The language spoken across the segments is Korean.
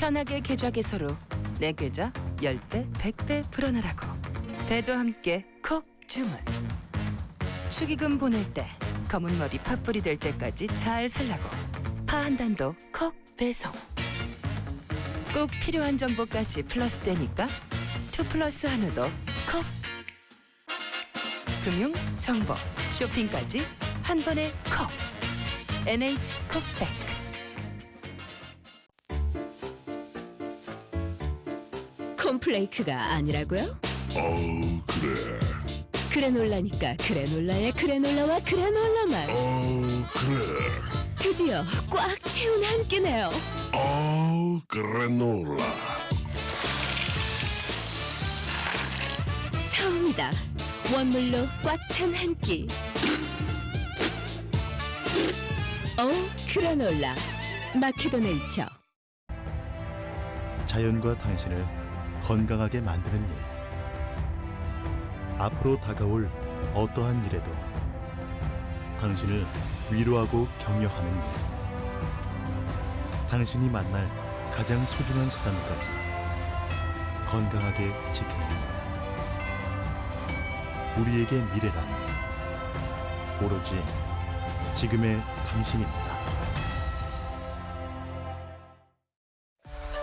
편하게 계좌 개설로 내 계좌 10배, 100배 불어나라고. 배도 함께 콕 주문. 축의금 보낼 때 검은 머리 팥불이 될 때까지 잘 살라고. 파 한 단도 콕 배송. 꼭 필요한 정보까지 플러스 되니까 2플러스 한우도 콕. 금융, 정보, 쇼핑까지 한 번에 콕. NH 콕백. 콤플레이크가 아니라고요? 그래. 그래놀라니까 그래놀라의 그래놀라와 그래놀라만 그래. 드디어 꽉 채운 한 끼네요. 그래놀라. 처음이다. 원물로 꽉 찬 한 끼. 그래놀라 마케도네이처. 자연과 당신을 건강하게 만드는 일. 앞으로 다가올 어떠한 일에도 당신을 위로하고 격려하는 일. 당신이 만날 가장 소중한 사람까지 건강하게 지키는 일. 우리에게 미래란 오로지 지금의 당신입니다.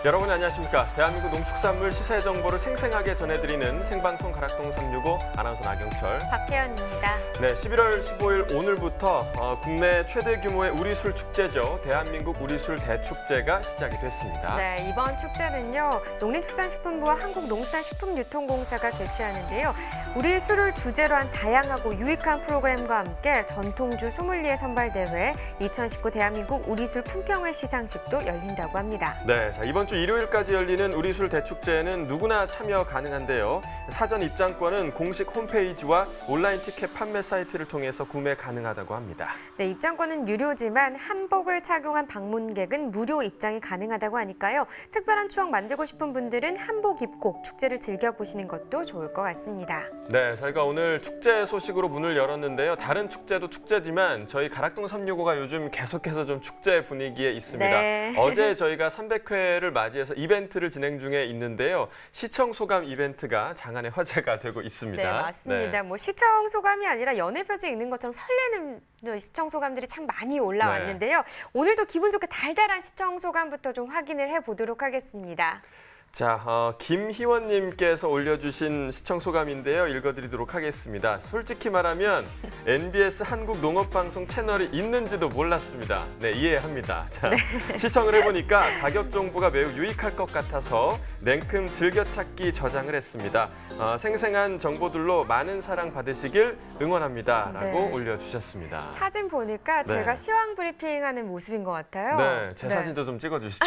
여러분 안녕하십니까. 대한민국 농축산물 시세 정보를 생생하게 전해드리는 생방송 가락동 365 아나운서 나경철, 박혜연입니다. 네, 11월 15일 오늘부터 국내 최대 규모의 우리술 축제죠. 대한민국 우리술 대축제가 시작이 됐습니다. 네, 이번 축제는요. 농림축산식품부와 한국농수산식품유통공사가 개최하는데요. 우리 술을 주제로 한 다양하고 유익한 프로그램과 함께 전통주 소믈리에 선발대회, 2019 대한민국 우리술 품평회 시상식도 열린다고 합니다. 네, 자, 이번 주 일요일까지 열리는 우리술 대축제에는 누구나 참여 가능한데요. 사전 입장권은 공식 홈페이지와 온라인 티켓 판매 사이트를 통해서 구매 가능하다고 합니다. 네, 입장권은 유료지만 한복을 착용한 방문객은 무료 입장이 가능하다고 하니까요. 특별한 추억 만들고 싶은 분들은 한복 입고 축제를 즐겨보시는 것도 좋을 것 같습니다. 네, 저희가 오늘 축제 소식으로 문을 열었는데요. 다른 축제도 축제지만 저희 가락동 365가 요즘 계속해서 좀 축제 분위기에 있습니다. 네. 어제 저희가 300회를 맞이해서 이벤트를 진행 중에 있는데요. 시청 소감 이벤트가 장안의 화제가 되고 있습니다. 네, 맞습니다. 네. 뭐 시청 소감이 아니라 연애 표지 읽는 것처럼 설레는 시청 소감들이 참 많이 올라왔는데요. 오늘도 기분 좋게 달달한 시청 소감부터 좀 확인을 해보도록 하겠습니다. 자, 김희원님께서 올려주신 시청 소감인데요. 읽어드리도록 하겠습니다. 솔직히 말하면 NBS 한국농업방송 채널이 있는지도 몰랐습니다. 네, 이해합니다. 자, 시청을 해보니까 가격 정보가 매우 유익할 것 같아서 냉큼 즐겨찾기 저장을 했습니다. 생생한 정보들로 많은 사랑 받으시길 응원합니다. 라고 네. 올려주셨습니다. 사진 보니까 네. 제가 시황 브리핑하는 모습인 것 같아요. 네, 제 사진도 좀 찍어주시죠.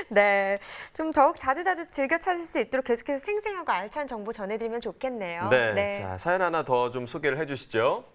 네, 좀 더욱 자주자주 즐겨 찾을 수 있도록 계속해서 생생하고 알찬 정보 전해드리면 좋겠네요. 네, 자, 사연 하나 더 좀 소개를 해주시죠.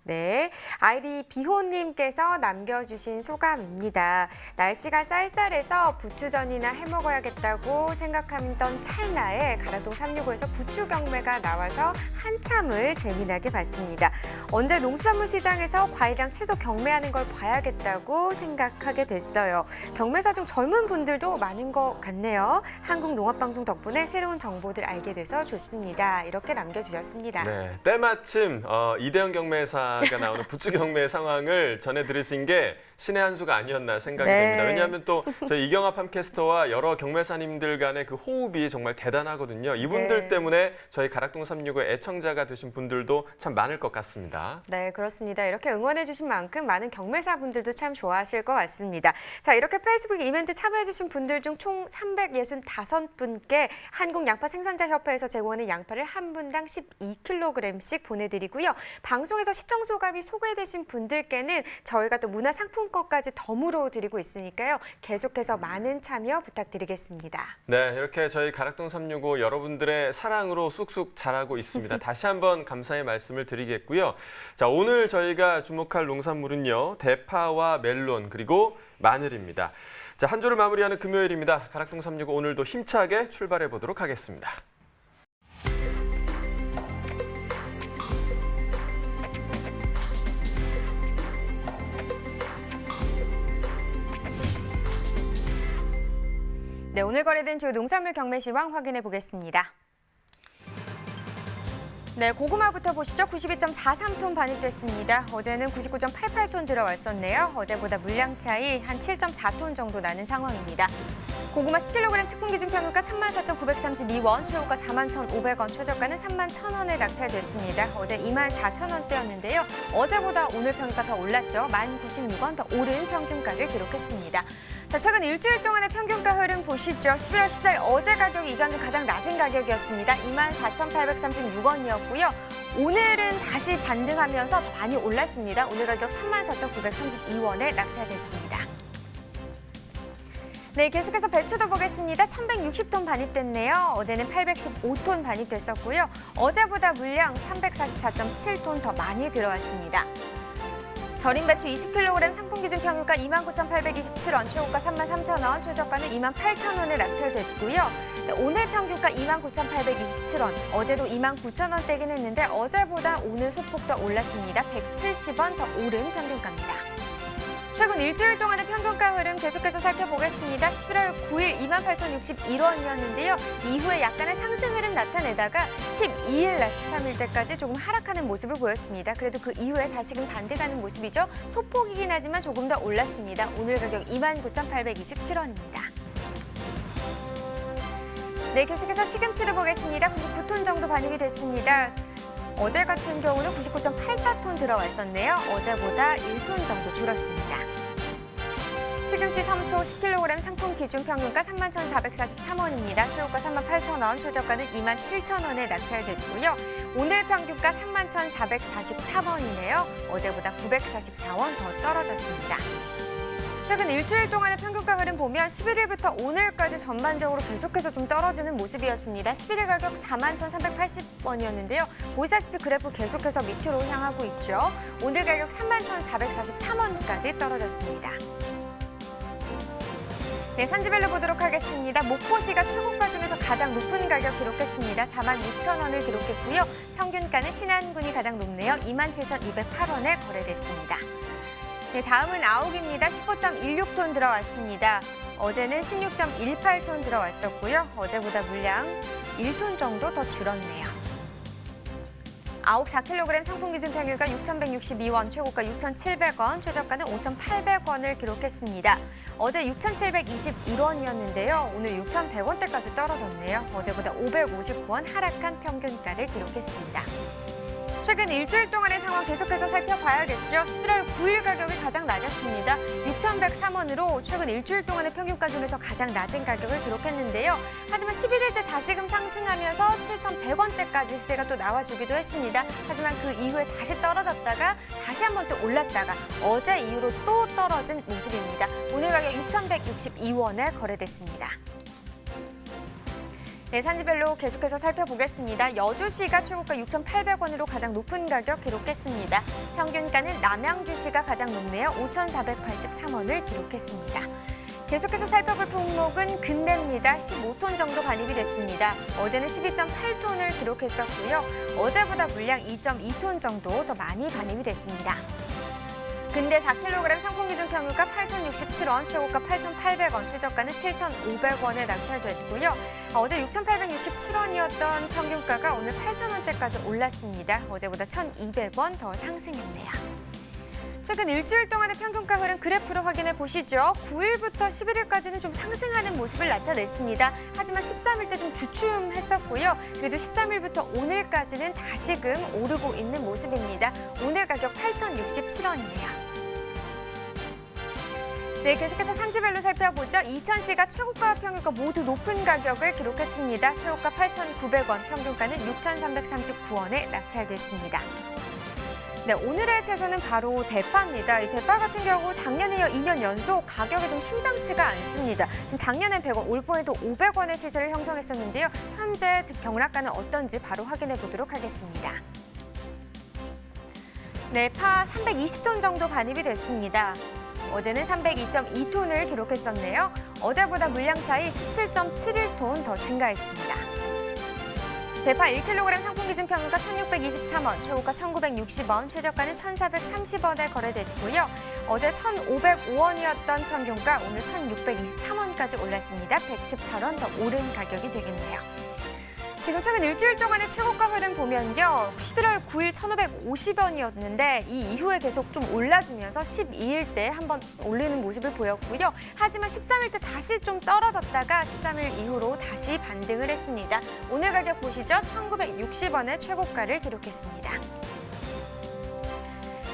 네, 아이디 비호님께서 남겨주신 소감입니다. 날씨가 쌀쌀해서 부추전이나 해먹어야겠다고 생각하던 찰나에 가락동 365에서 부추 경매가 나와서 한참을 재미나게 봤습니다. 언제 농수산물 시장에서 과일이랑 채소 경매하는 걸 봐야겠다고 생각하게 됐어요. 경매사 중 젊은 분들도 많은 것 같네요. 한국농업방송 덕분에 새로운 정보들 알게 돼서 좋습니다. 이렇게 남겨주셨습니다. 네, 때마침 이대형 경매사가 나오는 부추 경매 상황을 전해 들으신 게 신의 한 수가 아니었나 생각이 네. 됩니다. 왜냐하면 또 저희 이경합 팜캐스터와 여러 경매사님들 간의 그 호흡이 정말 대단하거든요. 이분들 네. 때문에 저희 가락동 365의 애청자가 되신 분들도 참 많을 것 같습니다. 네, 그렇습니다. 이렇게 응원해주신 만큼 많은 경매사분들도 참 좋아하실 것 같습니다. 자, 이렇게 페이스북 이벤트 참여해주신 분들 중 총 365분께 한국양파생산자협회에서 제공하는 양파를 한 분당 12kg씩 보내드리고요. 방송에서 시청 소감이 소개되신 분들께는 저희가 또 문화상품권까지 덤으로 드리고 있으니까요. 계속해서 많은 참여 부탁드리겠습니다. 네, 이렇게 저희 가락동 365 여러분들의 사랑으로 쑥쑥 자라고 있습니다. 다시 한번 감사의 말씀을 드리겠고요. 자, 오늘 저희가 주목할 농산물은요. 대파와 멜론 그리고 마늘입니다. 자, 한 주를 마무리하는 금요일입니다. 가락동 365 오늘도 힘차게 출발해 보도록 하겠습니다. 네, 오늘 거래된 주요 농산물 경매 시황 확인해 보겠습니다. 네, 고구마부터 보시죠. 92.43톤 반입됐습니다. 어제는 99.88톤 들어왔었네요. 어제보다 물량 차이 한 7.4톤 정도 나는 상황입니다. 고구마 10kg 특분 기준 평균가 34,932원, 최고가 41,500원, 최저가는 31,000원에 낙찰됐습니다. 어제 24,000원대였는데요. 어제보다 오늘 평균가 더 올랐죠. 1096원 더 오른 평균가를 기록했습니다. 자, 최근 일주일 동안의 평균가 흐름 보시죠. 11월 14일 어제 가격이 이간 중 가장 낮은 가격이었습니다. 24,836원이었고요. 오늘은 다시 반등하면서 더 많이 올랐습니다. 오늘 가격 34,932원에 낙찰됐습니다. 네, 계속해서 배추도 보겠습니다. 1,160톤 반입됐네요. 어제는 815톤 반입됐었고요. 어제보다 물량 344.7톤 더 많이 들어왔습니다. 절임 배추 20kg 상품 기준 평균가 29,827원, 최고가 33,000원, 최저가는 28,000원에 낙찰됐고요. 네, 오늘 평균가 29,827원, 어제도 29,000원대긴 했는데 어제보다 오늘 소폭 더 올랐습니다. 170원 더 오른 평균가입니다. 최근 일주일 동안의 평균가 흐름 계속해서 살펴보겠습니다. 11월 9일 28,061원이었는데요. 이후에 약간의 상승 흐름 나타내다가 12일 날 13일 때까지 조금 하락하는 모습을 보였습니다. 그래도 그 이후에 다시금 반등하는 모습이죠. 소폭이긴 하지만 조금 더 올랐습니다. 오늘 가격 29,827원입니다. 네, 계속해서 시금치도 보겠습니다. 99톤 정도 반입이 됐습니다. 어제 같은 경우는 99.84톤 들어왔었네요. 어제보다 1톤 정도 줄었습니다. 시금치 3초 10kg 상품 기준 평균가 31,443원입니다. 최고가 38,000원, 최저가는 27,000원에 낙찰됐고요. 오늘 평균가 31,444원이네요. 어제보다 944원 더 떨어졌습니다. 최근 일주일 동안의 평균가 흐름 보면 11일부터 오늘까지 전반적으로 계속해서 좀 떨어지는 모습이었습니다. 11일 가격 41,380원이었는데요. 보시다시피 그래프 계속해서 밑으로 향하고 있죠. 오늘 가격 31,443원까지 떨어졌습니다. 네, 산지별로 보도록 하겠습니다. 목포시가 출고가 중에서 가장 높은 가격 기록했습니다. 46,000원을 기록했고요. 평균가는 신안군이 가장 높네요. 27,208원에 거래됐습니다. 네, 다음은 아욱입니다. 15.16톤 들어왔습니다. 어제는 16.18톤 들어왔었고요. 어제보다 물량 1톤 정도 더 줄었네요. 아욱 4kg 상품 기준 평균가 6,162원, 최고가 6,700원, 최저가는 5,800원을 기록했습니다. 어제 6,721원이었는데요. 오늘 6,100원대까지 떨어졌네요. 어제보다 559원 하락한 평균가를 기록했습니다. 최근 일주일 동안의 상황 계속해서 살펴봐야겠죠. 11월 9일 가격이 가장 낮았습니다. 6,103원으로 최근 일주일 동안의 평균가 중에서 가장 낮은 가격을 기록했는데요. 하지만 11일 때 다시금 상승하면서 7,100원대까지 시세가 또 나와주기도 했습니다. 하지만 그 이후에 다시 떨어졌다가 다시 한번 또 올랐다가 어제 이후로 또 떨어진 모습입니다. 오늘 가격 6,162원에 거래됐습니다. 네, 산지별로 계속해서 살펴보겠습니다. 여주시가 최고가 6,800원으로 가장 높은 가격 기록했습니다. 평균가는 남양주시가 가장 높네요. 5,483원을 기록했습니다. 계속해서 살펴볼 품목은 근대입니다. 15톤 정도 반입이 됐습니다. 어제는 12.8톤을 기록했었고요. 어제보다 물량 2.2톤 정도 더 많이 반입이 됐습니다. 근대 4kg 상품 기준 평균가 8,067원, 최고가 8,800원, 최저가는 7,500원에 낙찰됐고요. 어제 6,867원이었던 평균가가 오늘 8,000원대까지 올랐습니다. 어제보다 1,200원 더 상승했네요. 최근 일주일 동안의 평균가 흐름 그래프로 확인해 보시죠. 9일부터 11일까지는 좀 상승하는 모습을 나타냈습니다. 하지만 13일 때 좀 주춤했었고요. 그래도 13일부터 오늘까지는 다시금 오르고 있는 모습입니다. 오늘 가격 8,067원이네요. 네, 계속해서 산지별로 살펴보죠. 이천시가 최고가와 평균가 모두 높은 가격을 기록했습니다. 최고가 8,900원, 평균가는 6,339원에 낙찰됐습니다. 네, 오늘의 채소는 바로 대파입니다. 이 대파 같은 경우 작년에 이어 2년 연속 가격이 좀 심상치가 않습니다. 지금 작년엔 100원, 올 봄에도 500원의 시세를 형성했었는데요. 현재 경락가는 어떤지 바로 확인해 보도록 하겠습니다. 네, 파 320톤 정도 반입이 됐습니다. 어제는 302.2톤을 기록했었네요. 어제보다 물량 차이 17.71톤 더 증가했습니다. 대파 1kg 상품 기준 평균가 1,623원, 최고가 1,960원, 최저가는 1,430원에 거래됐고요. 어제 1,505원이었던 평균가 오늘 1,623원까지 올랐습니다. 118원 더 오른 가격이 되겠네요. 지금 최근 일주일 동안의 최고가 흐름 보면요. 11월 9일 1,550원이었는데 이 이후에 계속 좀 올라주면서 12일 때 한번 오르는 모습을 보였고요. 하지만 13일 때 다시 좀 떨어졌다가 13일 이후로 다시 반등을 했습니다. 오늘 가격 보시죠. 1,960원의 최고가를 기록했습니다.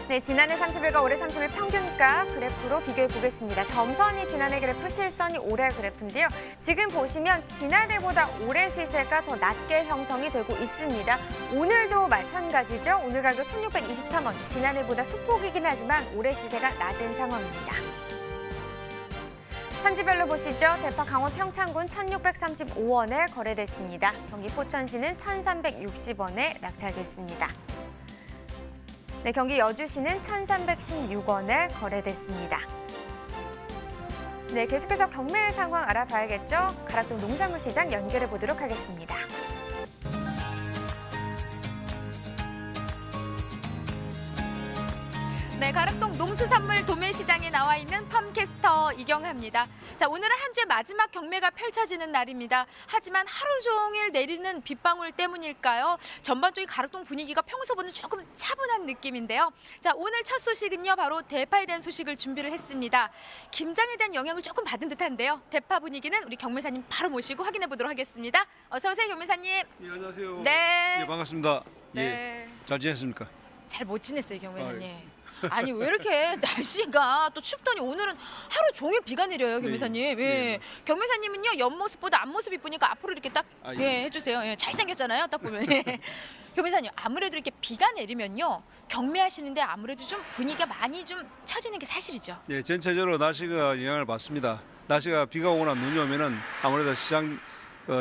네, 지난해 30일과 올해 30일 평균가 그래프로 비교해 보겠습니다. 점선이 지난해 그래프, 실선이 올해 그래프인데요. 지금 보시면 지난해보다 올해 시세가 더 낮게 형성이 되고 있습니다. 오늘도 마찬가지죠. 오늘 가격 1,623원, 지난해보다 소폭이긴 하지만 올해 시세가 낮은 상황입니다. 산지별로 보시죠. 대파 강원 평창군 1,635원에 거래됐습니다. 경기 포천시는 1,360원에 낙찰됐습니다. 네, 경기 여주시는 1,316원에 거래됐습니다. 네, 계속해서 경매 상황 알아봐야겠죠. 가락동 농산물 시장 연결해 보도록 하겠습니다. 네, 가락동 농수산물 도매시장에 나와 있는 팜캐스터 이경하입니다. 자, 오늘은 한 주의 마지막 경매가 펼쳐지는 날입니다. 하지만 하루 종일 내리는 빗방울 때문일까요? 전반적인 가락동 분위기가 평소보다는 조금 차분한 느낌인데요. 자, 오늘 첫 소식은요, 바로 대파에 대한 소식을 준비를 했습니다. 김장에 대한 영향을 조금 받은 듯한데요. 대파 분위기는 우리 경매사님 바로 모시고 확인해 보도록 하겠습니다. 어서 오세요, 경매사님. 예, 안녕하세요. 네. 예, 반갑습니다. 네. 예, 잘 지냈습니까? 잘 못 지냈어요, 경매사님. 아니 왜 이렇게 날씨가 또 춥더니 오늘은 하루 종일 비가 내려요, 경매사님. 네. 예. 네. 경매사님은요 옆모습보다 앞모습 이쁘니까 앞으로 이렇게 딱 아, 예, 해주세요. 예, 잘생겼잖아요, 딱 보면. 예. 경매사님 아무래도 이렇게 비가 내리면요 경매하시는데 아무래도 좀 분위기가 많이 좀 처지는 게 사실이죠. 예, 전체적으로 날씨가 영향을 받습니다. 날씨가 비가 오거나 눈이 오면은 아무래도 시장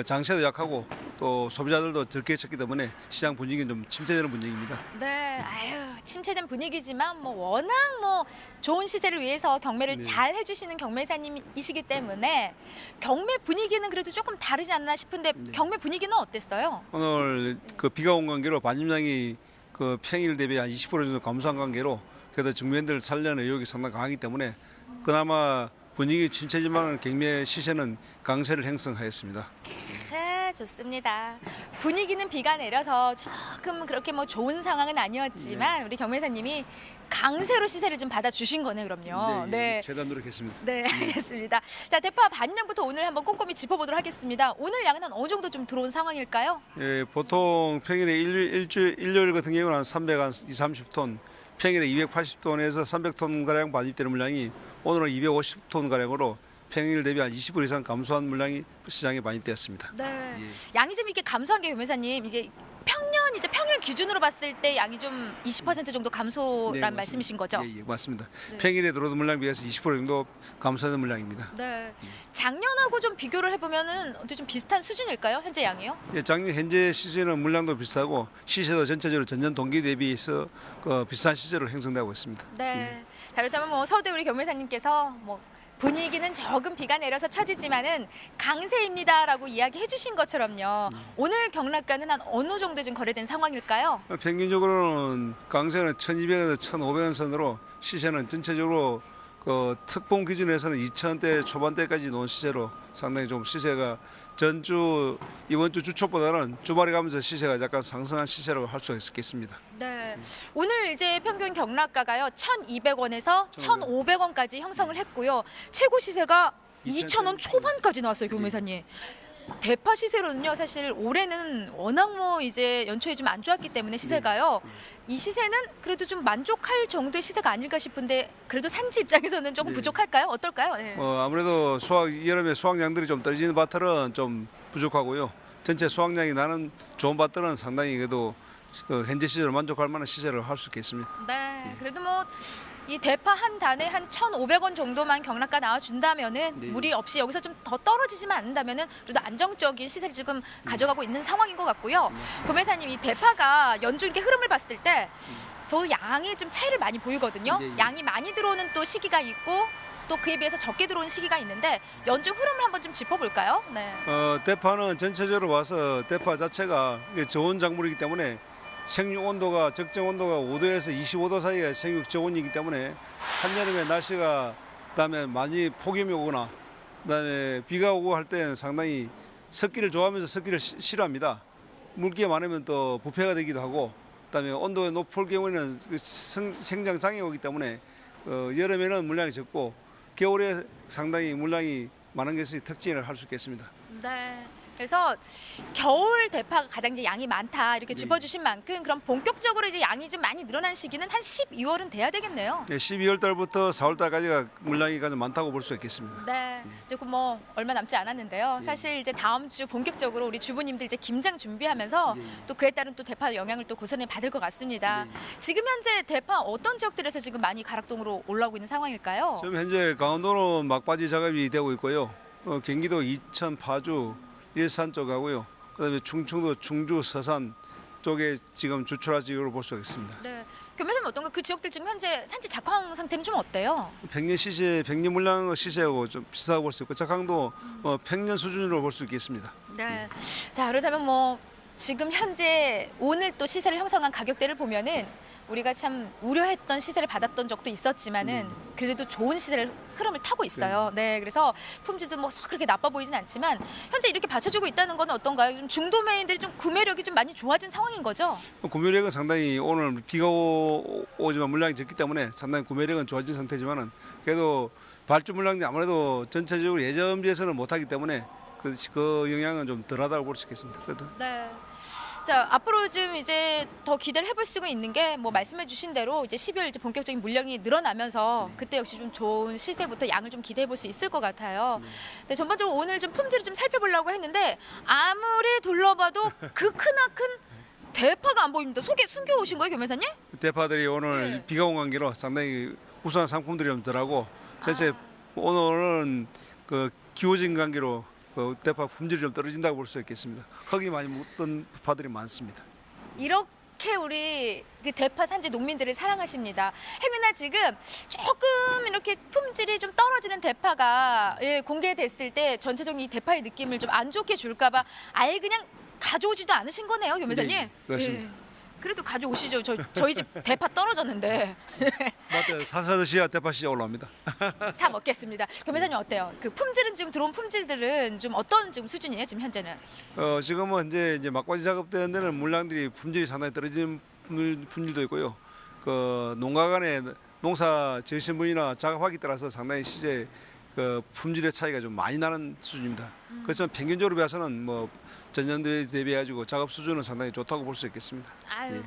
장세도 약하고 또 소비자들도 적게 쳤기 때문에 시장 분위기는 좀 침체되는 분위기입니다. 네, 아유 침체된 분위기지만 뭐 워낙 뭐 좋은 시세를 위해서 경매를 네. 잘 해주시는 경매사님이시기 때문에 경매 분위기는 그래도 조금 다르지 않나 싶은데 네. 경매 분위기는 어땠어요? 오늘 그 비가 온 관계로 반입량이 그 평일 대비 한 20% 정도 감소한 관계로 그래도 중매인들 살려는 의욕이 상당히 강하기 때문에 그나마 분위기 침체지만 경매 시세는 강세를 형성하였습니다. 좋습니다. 분위기는 비가 내려서 조금 그렇게 뭐 좋은 상황은 아니었지만 우리 경매사님이 강세로 시세를 좀 받아주신 거네, 그럼요. 네, 최대한 노력했습니다. 네, 알겠습니다. 자, 대파 반년부터 오늘 한번 꼼꼼히 짚어보도록 하겠습니다. 오늘 양은 한 어느 정도 좀 들어온 상황일까요? 예, 보통 평일에 일요일 같은 경우는 한 330톤, 평일에 280톤에서 300톤 가량 반입되는 물량이 오늘은 250톤 가량으로 평일 대비 한 20% 이상 감소한 물량이 시장에 반입되었습니다. 네. 예. 양이 좀 이렇게 감소한 게 경매사님 이제 평일 기준으로 봤을 때 양이 좀 20% 정도 감소란 네, 맞습니다. 말씀이신 거죠? 예, 예, 맞습니다. 네. 평일에 들어오던 물량에 비해서 20% 정도 감소하는 물량입니다. 네. 작년하고 좀 비교를 해보면은 어떻게 좀 비슷한 수준일까요? 현재 양이요? 예, 작년 현재 시세는 물량도 비싸고 시세도 전체적으로 전년 동기 대비해서 비슷한 시세로 형성되고 있습니다. 네. 자, 그렇다면 뭐 서대 우리 경매사님께서 뭐 분위기는 조금 비가 내려서 처지지만은 강세입니다라고 이야기해 주신 것처럼요. 오늘 경락가는 한 어느 정도 좀 거래된 상황일까요? 평균적으로는 강세는 1,200에서 1,500원 선으로 시세는 전체적으로 그 특봉 기준에서는 2,000원대 초반대까지 놓은 시세로 상당히 좀 시세가 이번 주 주초보다는 주말에 가면서 시세가 약간 상승한 시세라고 할 수 있겠습니다. 네. 오늘 이제 평균 경락가가요 1,200원에서 1,500원까지 형성을 했고요. 최고 시세가 2,000원 초반까지 나왔어요, 경매사님. 대파 시세로는요, 사실 올해는 워낙 뭐 이제 연초에 좀 안 좋았기 때문에 시세가요. 이 시세는 그래도 좀 만족할 정도의 시세가 아닐까 싶은데 그래도 산지 입장에서는 조금 네. 부족할까요? 어떨까요? 네. 아무래도 여름에 수확량들이 좀 떨어지는 밭들은 좀 부족하고요. 전체 수확량이 나는 좋은 밭들은 상당히 그래도 현재 시세로 만족할 만한 시세를 할 수 있겠습니다. 네. 그래도 뭐 이 대파 한 단에 한 1,500원 정도만 경락가 나와준다면은 네. 무리 없이 여기서 좀 더 떨어지지만 않는다면은 그래도 안정적인 시세를 지금 가져가고 있는 상황인 것 같고요. 경매사님, 이 대파가 연중 이렇게 흐름을 봤을 때 저도 양이 좀 차이를 많이 보이거든요. 네, 네. 양이 많이 들어오는 또 시기가 있고 또 그에 비해서 적게 들어오는 시기가 있는데 연중 흐름을 한번 좀 짚어볼까요? 네. 대파는 전체적으로 봐서 대파 자체가 이게 좋은 작물이기 때문에 생육 온도가 적정 온도가 5도에서 25도 사이가 생육 저온이기 때문에 한여름에 날씨가 그다음에 많이 폭염이 오거나 그다음에 비가 오고 할 때는 상당히 습기를 좋아하면서 습기를 싫어합니다. 물기가 많으면 또 부패가 되기도 하고 그다음에 온도가 높을 경우에는 그 생장 장애가 오기 때문에 여름에는 물량이 적고 겨울에 상당히 물량이 많은 것이 특징을 할 수 있겠습니다. 네. 그래서 겨울 대파가 가장 이제 양이 많다 이렇게 짚어주신 만큼 그럼 본격적으로 이제 양이 좀 많이 늘어난 시기는 한 12월은 돼야 되겠네요. 네, 12월 달부터 4월 달까지가 물량이 가장 많다고 볼 수 있겠습니다. 네, 이제 뭐 얼마 남지 않았는데요. 예. 사실 이제 다음 주 본격적으로 우리 주부님들 이제 김장 준비하면서 또 그에 따른 또 대파 영향을 또 고스란히 받을 것 같습니다. 지금 현재 대파 어떤 지역들에서 지금 많이 가락동으로 올라오고 있는 상황일까요? 지금 현재 강원도는 막바지 작업이 되고 있고요. 경기도 이천, 파주, 일산 쪽하고요. 그다음에 충청도 충주, 서산 쪽에 지금 주출하 지역으로 볼 수 있습니다. 네. 교매사님 어떤가 그 지역들 지금 현재 산지 작황 상태는 좀 어때요? 평년 시세, 평년 물량 시세하고 좀 비슷하고 볼 수 있고 작황도 평년 수준으로 볼 수 있겠습니다. 네. 자, 그렇다면 뭐 지금 현재 오늘 또 시세를 형성한 가격대를 보면은 우리가 참 우려했던 시세를 받았던 적도 있었지만은 그래도 좋은 시세를 흐름을 타고 있어요. 네, 그래서 품질도 뭐 썩 그렇게 나빠 보이진 않지만 현재 이렇게 받쳐주고 있다는 건 어떤가요? 좀 중도매인들이 좀 구매력이 좀 많이 좋아진 상황인 거죠? 구매력은 상당히 오늘 비가 오지만 물량이 적기 때문에 상당히 구매력은 좋아진 상태지만은 그래도 발주 물량이 아무래도 전체적으로 예전 비해서는 못하기 때문에 그 영향은 좀 덜하다고 볼 수 있겠습니다. 그래도. 네. 자, 앞으로 좀 이제 더 기대를 해볼 수가 있는 게 뭐 말씀해주신 대로 이제 12월 이제 본격적인 물량이 늘어나면서 그때 역시 좀 좋은 시세부터 양을 좀 기대해 볼 수 있을 것 같아요. 근데 전반적으로 오늘 좀 품질을 좀 살펴보려고 했는데 아무리 둘러봐도 그 크나큰 대파가 안 보입니다. 속에 숨겨 오신 거예요, 교매사님? 대파들이 오늘 네. 비가 온 관계로 상당히 우수한 상품들이 좀 덜하고 전체 오늘은 그 기후진 관계로 그 대파 품질이 좀 떨어진다고 볼 수 있겠습니다. 흙이 많이 묻던 파들이 많습니다. 이렇게 우리 그 대파 산지 농민들을 사랑하십니다. 행여나 지금 조금 이렇게 품질이 좀 떨어지는 대파가 공개됐을 때 전체적인 이 대파의 느낌을 좀 안 좋게 줄까봐 아예 그냥 가져오지도 않으신 거네요, 교매사님. 네, 그렇습니다. 그래도 가져오시죠. 저희 집 대파 떨어졌는데 맞아요. 사서 드셔야 대파 시장 올라옵니다. 사 먹겠습니다. 교매사님 어때요? 그 품질은 지금 들어온 품질들은 좀 어떤 지금 수준이에요, 지금 현재는? 지금은 이제 막바지 작업되는 데는 물량들이 품질이 상당히 떨어진 품질도 있고요. 그 농가 간의 농사 지으신 분이나 작업하기 따라서 상당히 시제 그 품질의 차이가 좀 많이 나는 수준입니다. 그렇지만 평균적으로 봐서는 뭐 전년도에 대비해가지고 작업 수준은 상당히 좋다고 볼 수 있겠습니다. 아유. 예.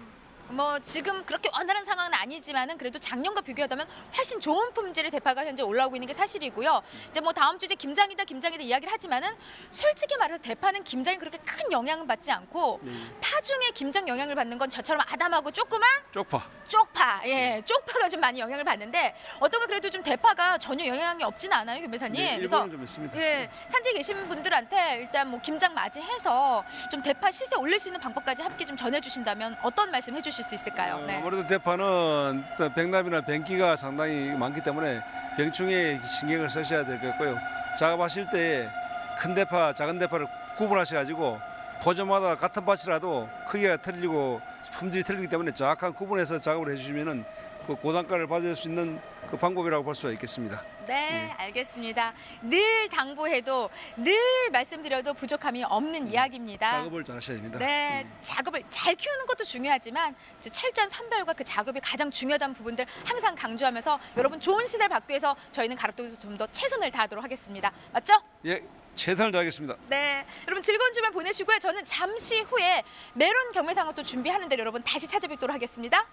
뭐 지금 그렇게 원활한 상황은 아니지만은 그래도 작년과 비교하다면 훨씬 좋은 품질의 대파가 현재 올라오고 있는 게 사실이고요. 이제 뭐 다음 주 이제 김장이다 이야기를 하지만은 솔직히 말해서 대파는 김장이 그렇게 큰 영향은 받지 않고 파 중에 김장 영향을 받는 건 저처럼 아담하고 조그만 쪽파. 쪽파가 좀 많이 영향을 받는데 어떤가 그래도 좀 대파가 전혀 영향이 없진 않아요, 교매사님. 네, 그래서 일본은 좀 있습니다. 산지에 계신 분들한테 일단 뭐 김장 맞이해서 좀 대파 시세 올릴 수 있는 방법까지 함께 좀 전해주신다면 어떤 말씀 해주실 수 있을까요? 네. 아무래도 대파는 또 병납이나 병기가 상당히 많기 때문에 병충해에 신경을 쓰셔야 되겠고요. 작업하실 때 큰 대파, 작은 대파를 구분하셔가지고 포조마다 같은 밭이라도 크기가 틀리고 품질이 틀리기 때문에 정확한 구분해서 작업을 해주시면은 그 고단가를 받을 수 있는 그 방법이라고 볼 수가 있겠습니다. 네, 알겠습니다. 늘 당부해도 늘 말씀드려도 부족함이 없는 이야기입니다. 작업을 잘 하셔야 됩니다. 네, 작업을 잘 키우는 것도 중요하지만 이제 철저한 선별과 그 작업이 가장 중요하다는 부분들 항상 강조하면서 여러분 좋은 시세를 받기 위해서 저희는 가락동에서 좀 더 최선을 다하도록 하겠습니다. 맞죠? 예, 최선을 다하겠습니다. 네, 여러분 즐거운 주말 보내시고요. 저는 잠시 후에 메론 경매상을 또 준비하는데 여러분 다시 찾아뵙도록 하겠습니다.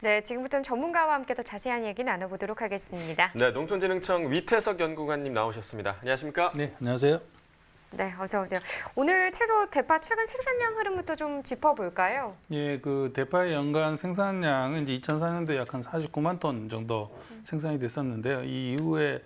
네, 지금부터는 전문가와 함께 더 자세한 얘기 나눠보도록 하겠습니다. 네, 농촌진흥청 위태석 연구관님 나오셨습니다. 안녕하십니까? 네, 안녕하세요. 네, 어서 오세요. 오늘 채소 대파 최근 생산량 흐름부터 좀 짚어볼까요? 예, 그 대파의 연간 생산량은 이제 2004년도에 약 한 49만 톤 정도 생산이 됐었는데요. 이 이후에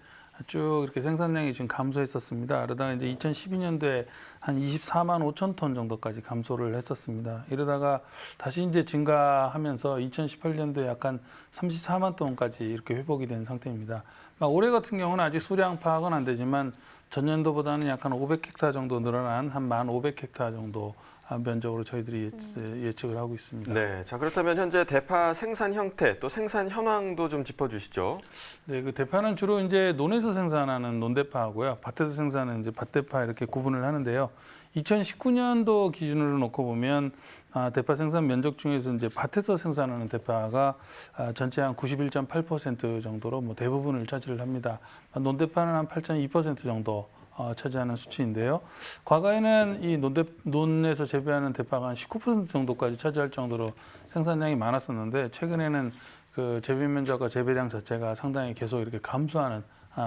쭉 이렇게 생산량이 지금 감소했었습니다. 그러다가 이제 2012년도에 한 24만 5천 톤 정도까지 감소를 했었습니다. 이러다가 다시 이제 증가하면서 2018년도에 약간 34만 톤까지 이렇게 회복이 된 상태입니다. 올해 같은 경우는 아직 수량 파악은 안 되지만 전년도보다는 약간 500헥타 정도 늘어난 한 1,500헥타 정도 면적으로 저희들이 예측을 하고 있습니다. 네, 자 그렇다면 현재 대파 생산 형태 또 생산 현황도 좀 짚어주시죠. 네, 그 대파는 주로 이제 논에서 생산하는 논대파하고요, 밭에서 생산하는 이제 밭대파 이렇게 구분을 하는데요. 2019년도 기준으로 놓고 보면 대파 생산 면적 중에서 이제 밭에서 생산하는 대파가 전체 한 91.8% 정도로 뭐 대부분을 차지를 합니다. 논대파는 한 8.2% 정도 차지하는 수치인데요. 과거에는 이 논에서 재배하는 대파가 한 19% 정도까지 차지할 정도로 생산량이 많았었는데 최근에는 그 재배 면적과 재배량 자체가 상당히 계속 이렇게 감소하는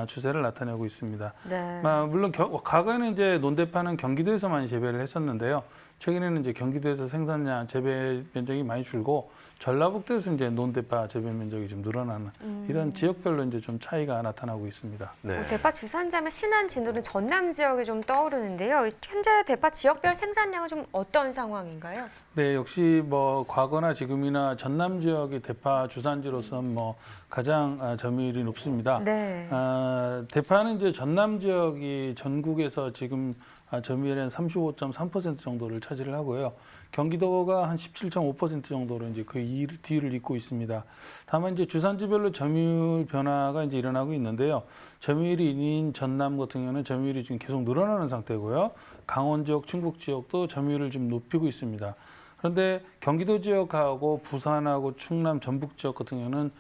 추세를 나타내고 있습니다. 네. 물론 과거에는 이제 논대파는 경기도에서 많이 재배를 했었는데요. 최근에는 이제 경기도에서 생산량 재배 면적이 많이 줄고 전라북도에서 이제 논대파 재배 면적이 좀 늘어나는 이런 지역별로 이제 좀 차이가 나타나고 있습니다. 네. 대파 주산지하면 신안, 진도는 전남 지역이 좀 떠오르는데요. 현재 대파 지역별 생산량은 좀 어떤 상황인가요? 네, 역시 뭐 과거나 지금이나 전남 지역이 대파 주산지로서는 뭐 가장 점유율이 높습니다. 네. 대파는 이제 전남 지역이 전국에서 지금 점유율의 35.3% 정도를 차지를 하고요. 경기도가 한 17.5% 정도로 이제 그 뒤를 잇고 있습니다. 다만 이제 주산지별로 점유율 변화가 이제 일어나고 있는데요. 점유율이 1인 전남 같은 경우는 점유율이 지금 계속 늘어나는 상태고요. 강원 지역, 충북 지역도 점유율을 좀 높이고 있습니다. 그런데 경기도 지역하고 부산하고 충남, 전북 지역 같은 경우는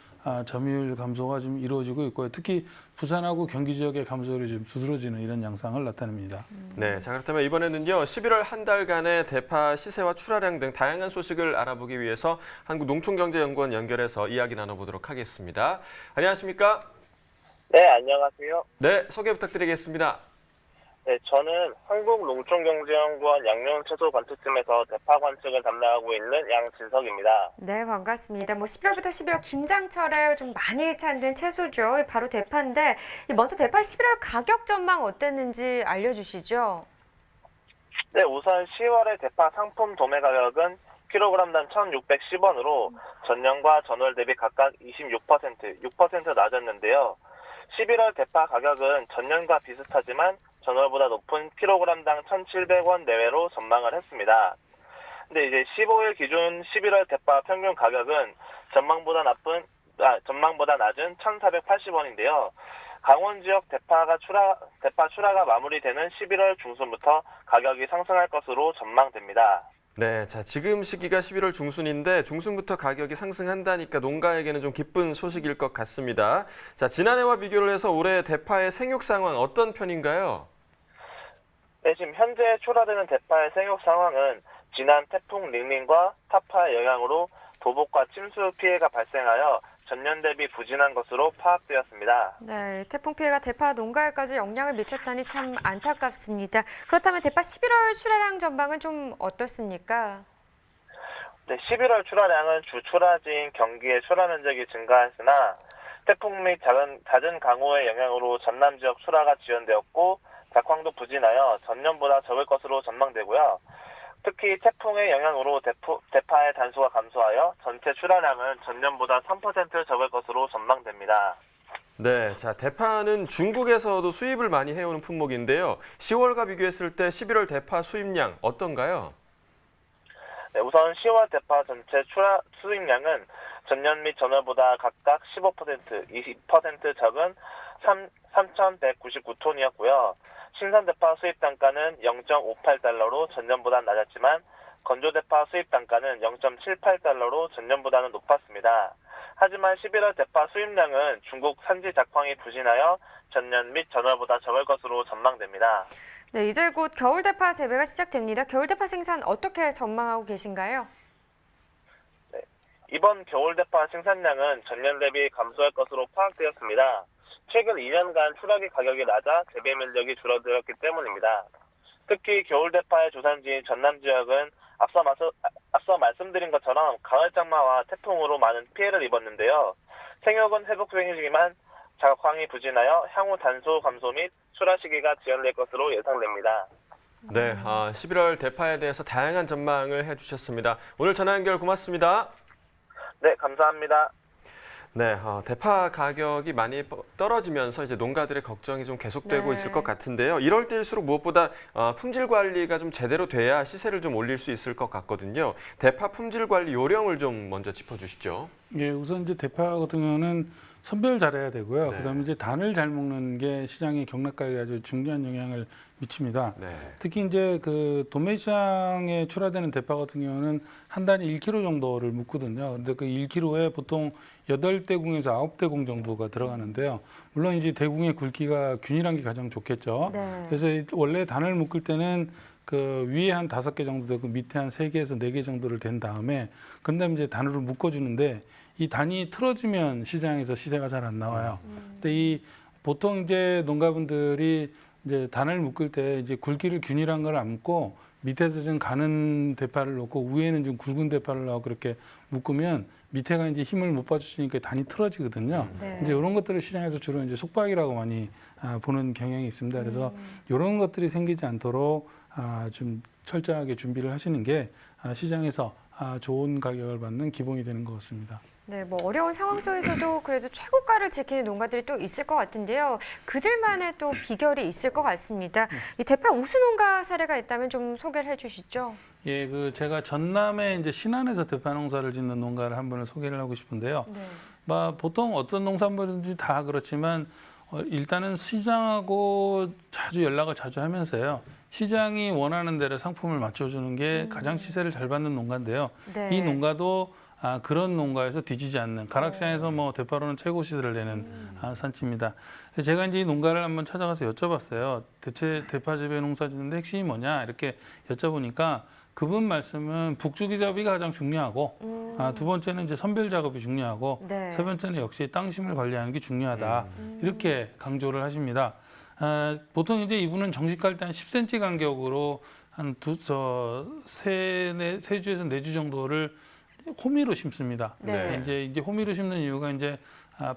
점유율 감소가 좀 이루어지고 있고요. 특히 부산하고 경기 지역의 감소율이 좀 두드러지는 이런 양상을 나타냅니다. 네, 자 그렇다면 이번에는요 11월 한 달간의 대파 시세와 출하량 등 다양한 소식을 알아보기 위해서 한국농촌경제연구원 연결해서 이야기 나눠보도록 하겠습니다. 안녕하십니까? 네, 안녕하세요. 네, 소개 부탁드리겠습니다. 네, 저는 한국농촌경제연구원 양념채소관측팀에서 대파 관측을 담당하고 있는 양진석입니다. 네, 반갑습니다. 11월부터 12월 김장철에 좀 많이 찾는 채소죠. 바로 대파인데 먼저 대파 11월 가격 전망 어땠는지 알려주시죠. 네, 우선 10월의 대파 상품 도매 가격은 킬로그램당 1,610원으로 전년과 전월 대비 각각 6% 낮았는데요. 11월 대파 가격은 전년과 비슷하지만 전월보다 높은 킬로그램당 1,700원 내외로 전망을 했습니다. 근데 이제 15일 기준 11월 대파 평균 가격은 전망보다 낮은 1,480원인데요. 강원 지역 대파 출하가 마무리되는 11월 중순부터 가격이 상승할 것으로 전망됩니다. 네, 자 지금 시기가 11월 중순인데 중순부터 가격이 상승한다니까 농가에게는 좀 기쁜 소식일 것 같습니다. 자 지난해와 비교를 해서 올해 대파의 생육 상황 어떤 편인가요? 네, 지금 현재 출하되는 대파의 생육 상황은 지난 태풍 링링과 타파의 영향으로 도복과 침수 피해가 발생하여 전년 대비 부진한 것으로 파악되었습니다. 네, 태풍 피해가 대파 농가에까지 영향을 미쳤다니 참 안타깝습니다. 그렇다면 대파 11월 출하량 전망은 좀 어떻습니까? 네, 11월 출하량은 주 출하지인 경기의 출하 면적이 증가했으나 태풍 및 잦은 강우의 영향으로 전남 지역 출하가 지연되었고 작황도 부진하여 전년보다 적을 것으로 전망되고요. 특히 태풍의 영향으로 대파의 단수가 감소하여 전체 출하량은 전년보다 3% 적을 것으로 전망됩니다. 네, 자 대파는 중국에서도 수입을 많이 해오는 품목인데요. 10월과 비교했을 때 11월 대파 수입량 어떤가요? 네, 우선 10월 대파 전체 수입량은 전년 및 전월보다 각각 15%, 20% 적은 3,199톤이었고요. 신선 대파 수입 단가는 0.58달러로 전년보다 낮았지만 건조 대파 수입 단가는 0.78달러로 전년보다는 높았습니다. 하지만 11월 대파 수입량은 중국 산지 작황이 부진하여 전년 및 전월보다 적을 것으로 전망됩니다. 네, 이제 곧 겨울 대파 재배가 시작됩니다. 겨울 대파 생산 어떻게 전망하고 계신가요? 네, 이번 겨울 대파 생산량은 전년 대비 감소할 것으로 파악되었습니다. 최근 2년간 출하기 가격이 낮아 재배 면적이 줄어들었기 때문입니다. 특히 겨울 대파의 주산지인 전남 지역은 앞서 말씀드린 것처럼 가을 장마와 태풍으로 많은 피해를 입었는데요. 생육은 회복 중이지만 자각황이 부진하여 향후 단수 감소 및 출하 시기가 지연될 것으로 예상됩니다. 네, 11월 대파에 대해서 다양한 전망을 해주셨습니다. 오늘 전화 연결 고맙습니다. 네, 감사합니다. 네, 대파 가격이 많이 떨어지면서 이제 농가들의 걱정이 좀 계속되고 네. 있을 것 같은데요. 이럴 때일수록 무엇보다 품질 관리가 좀 제대로 돼야 시세를 좀 올릴 수 있을 것 같거든요. 대파 품질 관리 요령을 좀 먼저 짚어주시죠. 예, 우선 이제 대파 같은 경우는 선별 잘해야 되고요. 네. 그다음에 이제 단을 잘 먹는 게 시장의 경락가에 아주 중요한 영향을 미칩니다. 네. 특히 이제 그 도매 시장에 출하되는 대파 같은 경우는 한 단위 1kg 정도를 묵거든요. 근데 그 1kg에 보통 8대궁에서 9대궁 정도가 들어가는데요. 물론 이제 대궁의 굵기가 균일한 게 가장 좋겠죠. 네. 그래서 원래 단을 묶을 때는 그 위에 한 5개 정도 되고 밑에 한 3개에서 4개 정도를 된 다음에 그다음에 이제 단으로 묶어주는데 이 단이 틀어지면 시장에서 시세가 잘 안 나와요. 근데 이 보통 이제 농가분들이 이제 단을 묶을 때 이제 굵기를 균일한 걸 안 묶고 밑에서 좀 가는 대파를 놓고 위에는 좀 굵은 대파를 넣고 그렇게 묶으면 밑에가 이제 힘을 못 받쳐주니까 단이 틀어지거든요. 네. 이제 이런 것들을 시장에서 주로 이제 속박이라고 많이 보는 경향이 있습니다. 그래서 이런 것들이 생기지 않도록 좀 철저하게 준비를 하시는 게 시장에서 좋은 가격을 받는 기본이 되는 것 같습니다. 네, 뭐 어려운 상황 속에서도 그래도 최고가를 지키는 농가들이 또 있을 것 같은데요. 그들만의 또 비결이 있을 것 같습니다. 이 대파 우수 농가 사례가 있다면 좀 소개를 해주시죠. 예, 그 제가 전남에 이제 신안에서 대파 농사를 짓는 농가를 한 분을 소개를 하고 싶은데요. 네. 보통 어떤 농산물인지 다 그렇지만 일단은 시장하고 연락을 자주 하면서요. 시장이 원하는 대로 상품을 맞춰주는 게 가장 시세를 잘 받는 농가인데요. 네. 이 농가도 그런 농가에서 뒤지지 않는 가락시장에서 뭐 대파로는 최고 시세를 내는 산지입니다. 제가 이제 이 농가를 한번 찾아가서 여쭤봤어요. 대체 대파 재배 농사 짓는데 핵심이 뭐냐 이렇게 여쭤보니까 그분 말씀은 북주기 작업이 가장 중요하고 두 번째는 이제 선별 작업이 중요하고 네. 세 번째는 역시 땅심을 관리하는 게 중요하다 이렇게 강조를 하십니다. 보통 이제 이분은 정식할 때 한 10cm 간격으로 한 세 주에서 4주 정도를 호미로 심습니다. 네. 이제 호미로 심는 이유가 이제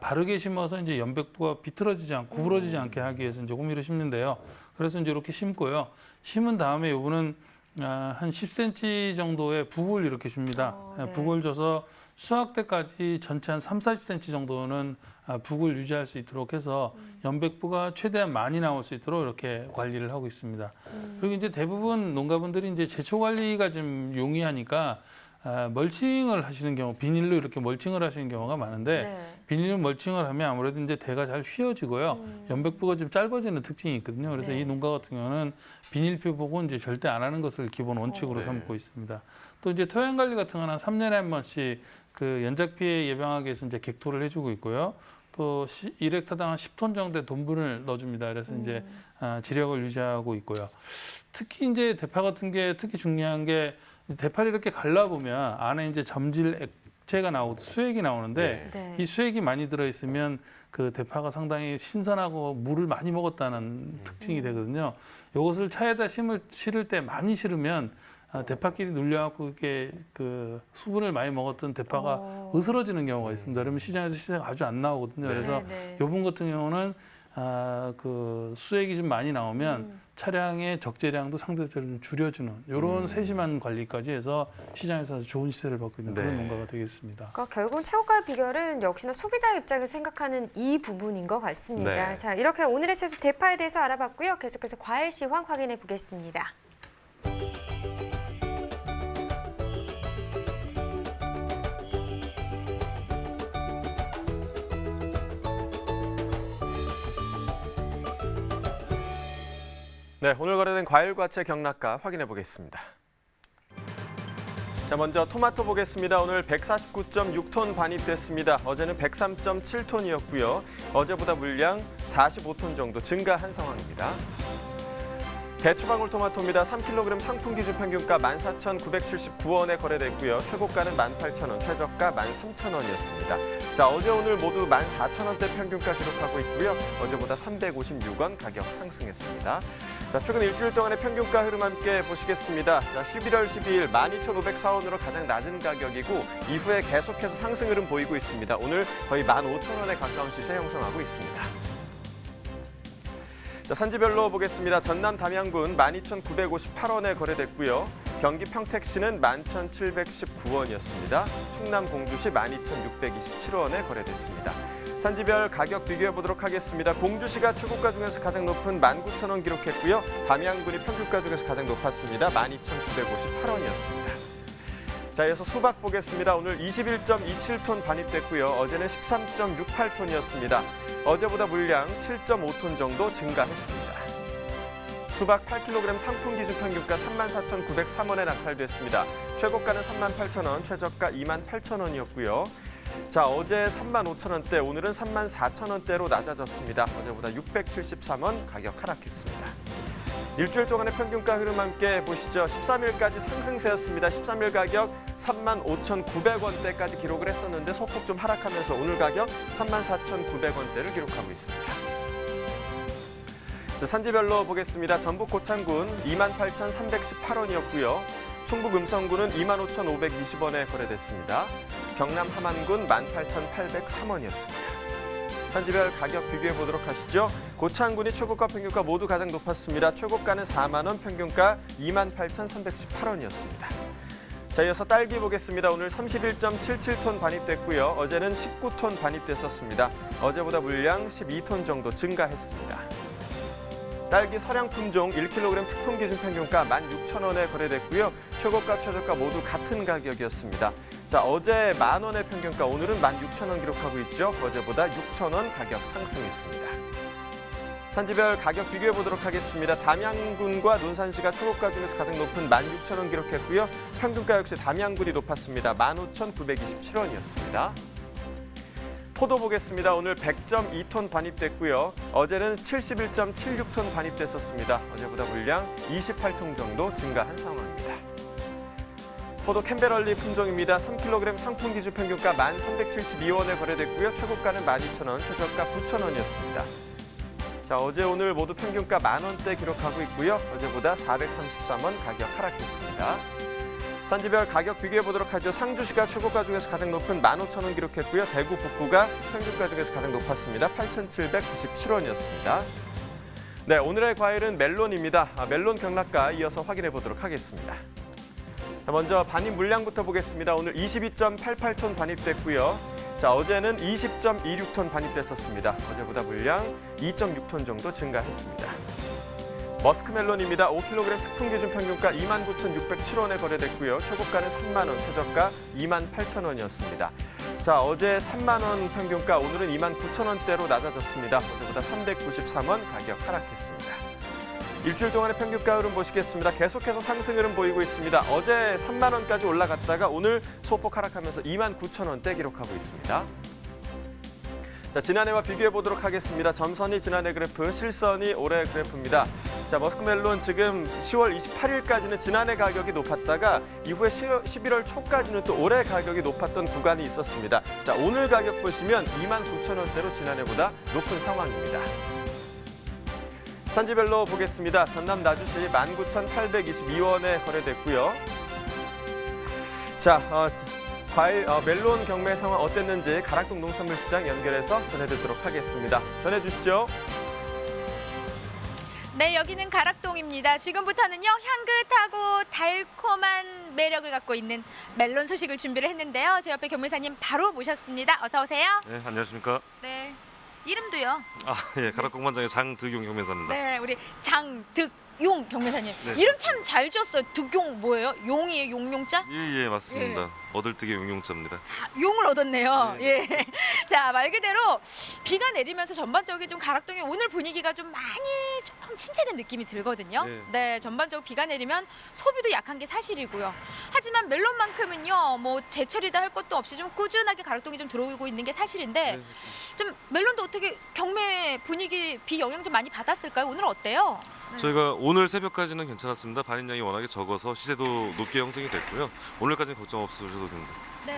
바르게 심어서 이제 연백부가 비틀어지지 않고 구부러지지 않게 하기 위해서 이제 호미로 심는데요. 그래서 이제 이렇게 심고요. 심은 다음에 요거는 한 10cm 정도의 북을 이렇게 줍니다. 네. 북을 줘서 수확 때까지 전체 한 30-40cm 정도는 북을 유지할 수 있도록 해서 연백부가 최대한 많이 나올 수 있도록 이렇게 관리를 하고 있습니다. 그리고 이제 대부분 농가분들이 이제 제초 관리가 좀 용이하니까 멀칭을 하시는 경우, 비닐로 이렇게 멀칭을 하시는 경우가 많은데 네. 비닐로 멀칭을 하면 아무래도 이제 대가 잘 휘어지고요. 연백부가 좀 짧아지는 특징이 있거든요. 그래서 네. 이 농가 같은 경우는 비닐표 보고 이제 절대 안 하는 것을 기본 원칙으로 네. 삼고 있습니다. 또 이제 토양 관리 같은 거는 3년에 한 번씩 그 연작 피해 예방하기 위해서 이제 객토를 해주고 있고요. 또 1헥타당 한 10톤 정도의 돈분을 넣어줍니다. 그래서 이제 지력을 유지하고 있고요. 특히 이제 대파 같은 게 특히 중요한 게 대파를 이렇게 갈라보면 안에 이제 점질 액체가 나오고 수액이 나오는데 네. 이 수액이 많이 들어있으면 그 대파가 상당히 신선하고 물을 많이 먹었다는 특징이 되거든요. 이것을 차에다 실을 때 많이 실으면 대파끼리 눌려갖고 이게 그 수분을 많이 먹었던 대파가 으스러지는 경우가 있습니다. 그러면 시장에서 시세가 아주 안 나오거든요. 그래서 네. 이 부분 같은 경우는 그 수액이 좀 많이 나오면 차량의 적재량도 상대적으로 좀 줄여주는 이런 세심한 관리까지 해서 시장에서 아주 좋은 시세를 받고 있는 그런 네. 농가가 되겠습니다. 그러니까 결국은 최고가의 비결은 역시나 소비자 입장에서 생각하는 이 부분인 것 같습니다. 네. 자, 이렇게 오늘의 채소 대파에 대해서 알아봤고요. 계속해서 과일 시황 확인해 보겠습니다. 네, 오늘 거래된 과일과채 경락가 확인해 보겠습니다. 자, 먼저 토마토 보겠습니다. 오늘 149.6톤 반입됐습니다. 어제는 103.7톤이었고요. 어제보다 물량 45톤 정도 증가한 상황입니다. 대추방울토마토입니다. 3kg 상품 기준 평균가 14,979원에 거래됐고요. 최고가는 18,000원, 최저가 13,000원이었습니다. 자, 어제 오늘 모두 14,000원대 평균가 기록하고 있고요. 어제보다 356원 가격 상승했습니다. 자, 최근 일주일 동안의 평균가 흐름 함께 보시겠습니다. 자, 11월 12일 12,504원으로 가장 낮은 가격이고 이후에 계속해서 상승 흐름 보이고 있습니다. 오늘 거의 15,000원에 가까운 시세 형성하고 있습니다. 자, 산지별로 보겠습니다. 전남 담양군 12,958원에 거래됐고요. 경기 평택시는 11,719원이었습니다. 충남 공주시 12,627원에 거래됐습니다. 산지별 가격 비교해 보도록 하겠습니다. 공주시가 최고가 중에서 가장 높은 19,000원 기록했고요. 담양군이 평균가 중에서 가장 높았습니다. 12,958원이었습니다. 자, 이어서 수박 보겠습니다. 오늘 21.27톤 반입됐고요. 어제는 13.68톤이었습니다. 어제보다 물량 7.5톤 정도 증가했습니다. 수박 8kg 상품 기준 평균가 34,903원에 낙찰됐습니다. 최고가는 38,000원, 최저가 28,000원이었고요. 자, 어제 35,000원대, 오늘은 34,000원대로 낮아졌습니다. 어제보다 673원 가격 하락했습니다. 일주일 동안의 평균가 흐름 함께 보시죠. 13일까지 상승세였습니다. 13일 가격 35,900원대까지 기록을 했었는데 소폭 좀 하락하면서 오늘 가격 34,900원대를 기록하고 있습니다. 산지별로 보겠습니다. 전북 고창군 28,318원이었고요. 충북 음성군은 25,520원에 거래됐습니다. 경남 함안군 18,803원이었습니다. 산지별 가격 비교해 보도록 하시죠. 고창군이 최고가 평균가 모두 가장 높았습니다. 최고가는 4만 원, 평균가 28,318원이었습니다. 자, 이어서 딸기 보겠습니다. 오늘 31.77톤 반입됐고요. 어제는 19톤 반입됐었습니다. 어제보다 물량 12톤 정도 증가했습니다. 딸기 서량 품종 1kg 특품 기준 평균가 16,000원에 거래됐고요. 최고가, 최저가 모두 같은 가격이었습니다. 자, 어제 만원의 평균가, 오늘은 16,000원 기록하고 있죠. 어제보다 6,000원 가격 상승했습니다. 산지별 가격 비교해 보도록 하겠습니다. 담양군과 논산시가 최고가 중에서 가장 높은 16,000원 기록했고요. 평균가 역시 담양군이 높았습니다. 15,927원이었습니다. 포도 보겠습니다. 오늘 100.2톤 반입됐고요. 어제는 71.76톤 반입됐었습니다. 어제보다 물량 28톤 정도 증가한 상황입니다. 포도 캠베럴리 품종입니다. 3kg 상품 기준 평균가 1,372원에 거래됐고요. 최고가는 12,000원, 최저가 9,000원이었습니다. 자, 어제 오늘 모두 평균가 10,000원대 기록하고 있고요. 어제보다 433원 가격 하락했습니다. 산지별 가격 비교해 보도록 하죠. 상주시가 최고가 중에서 가장 높은 15,000원 기록했고요. 대구 북구가 평균가 중에서 가장 높았습니다. 8,797원이었습니다. 네, 오늘의 과일은 멜론입니다. 멜론 경락가 이어서 확인해 보도록 하겠습니다. 먼저 반입 물량부터 보겠습니다. 오늘 22.88톤 반입됐고요. 자, 어제는 20.26톤 반입됐었습니다. 어제보다 물량 2.6톤 정도 증가했습니다. 머스크멜론입니다. 5kg 특품 기준 평균가 29,607원에 거래됐고요. 최고가는 3만 원, 최저가 28,000원이었습니다. 자, 어제 3만 원 평균가, 오늘은 29,000원대로 낮아졌습니다. 어제보다 393원 가격 하락했습니다. 일주일 동안의 평균가 흐름 보시겠습니다. 계속해서 상승 흐름 보이고 있습니다. 어제 3만 원까지 올라갔다가 오늘 소폭 하락하면서 29,000원대 기록하고 있습니다. 자, 지난해와 비교해 보도록 하겠습니다. 점선이 지난해 그래프, 실선이 올해 그래프입니다. 자, 머스크멜론 지금 10월 28일까지는 지난해 가격이 높았다가 이후에 11월 초까지는 또 올해 가격이 높았던 구간이 있었습니다. 자, 오늘 가격 보시면 29,000원대로 지난해보다 높은 상황입니다. 산지별로 보겠습니다. 전남 나주시 19,822원에 거래됐고요. 자, 과일, 멜론 경매 상황 어땠는지 가락동 농산물시장 연결해서 전해드리도록 하겠습니다. 전해주시죠. 네, 여기는 가락동입니다. 지금부터는요, 향긋하고 달콤한 매력을 갖고 있는 멜론 소식을 준비를 했는데요. 제 옆에 경매사님 바로 모셨습니다. 어서 오세요. 네, 안녕하십니까. 네, 이름도요. 예, 가락공반장의 장득용 경매사입니다. 네, 우리 장득용 경매사님. 네. 이름 참 잘 지었어요. 득용 뭐예요? 용이에요? 용용자? 예, 맞습니다. 얻을뜨기 용용자입니다. 용을 얻었네요. 네. 예. 자, 말 그대로 비가 내리면서 전반적으로 좀 가락동의 오늘 분위기가 좀 많이 좀 침체된 느낌이 들거든요. 네, 전반적으로 비가 내리면 소비도 약한 게 사실이고요. 하지만 멜론만큼은요, 뭐 제철이다 할 것도 없이 좀 꾸준하게 가락동이 좀 들어오고 있는 게 사실인데 좀 멜론도 어떻게 경매 분위기 비 영향 좀 많이 받았을까요? 오늘 어때요? 저희가 오늘 새벽까지는 괜찮았습니다. 반입량이 워낙에 적어서 시세도 높게 형성이 됐고요. 오늘까지는 걱정 없으셔도 됩니다. 네,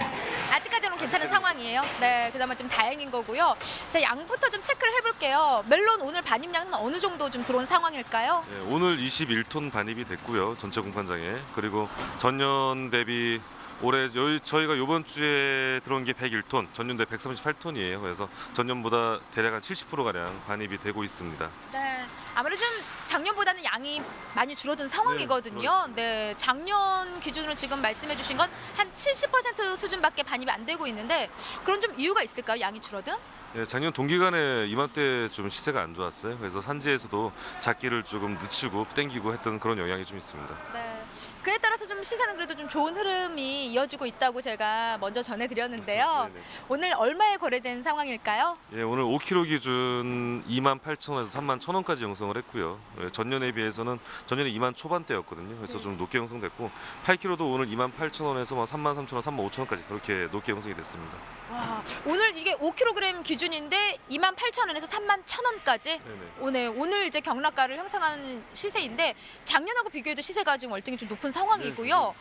아직까지는 괜찮은 상황이에요. 네, 그나마 좀 다행인 거고요. 자, 양부터 좀 체크를 해볼게요. 멜론 오늘 반입량은 어느 정도 좀 들어온 상황일까요? 예, 오늘 21톤 반입이 됐고요. 전체 공판장에. 그리고 전년 대비 올해 저희가 이번 주에 들어온 게 101톤, 전년 대비 138톤이에요. 그래서 전년보다 대략 한 70%가량 반입이 되고 있습니다. 네, 아무래도 좀 작년보다는 양이 많이 줄어든 상황이거든요. 네, 작년 기준으로 지금 말씀해 주신 건 한 70% 수준밖에 반입이 안 되고 있는데 그런 좀 이유가 있을까요? 양이 줄어든? 예, 작년 동기간에 이맘때 좀 시세가 안 좋았어요. 그래서 산지에서도 작기를 조금 늦추고 땡기고 했던 그런 영향이 좀 있습니다. 네. 그에 따라서 좀 시세는 그래도 좀 좋은 흐름이 이어지고 있다고 제가 먼저 전해드렸는데요. 네네. 오늘 얼마에 거래된 상황일까요? 예, 오늘 5kg 기준 28,000원에서 31,000원까지 형성을 했고요. 예, 전년에 비해서는 전년에 2만 초반대였거든요. 그래서 좀 높게 형성됐고 8kg도 오늘 28,000원에서 33,000원, 35,000원까지 그렇게 높게 형성이 됐습니다. 와, 오늘 이게 5kg 기준인데 28,000원에서 31,000원까지 오늘 이제 경락가를 형성한 시세인데 작년하고 비교해도 시세가 지금 월등히 좀 높은 상황이고요.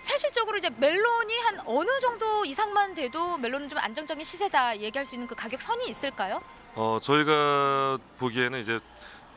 사실적으로 이제 멜론이 한 어느 정도 이상만 돼도 멜론은 좀 안정적인 시세다 얘기할 수 있는 그 가격 선이 있을까요? 저희가 보기에는 이제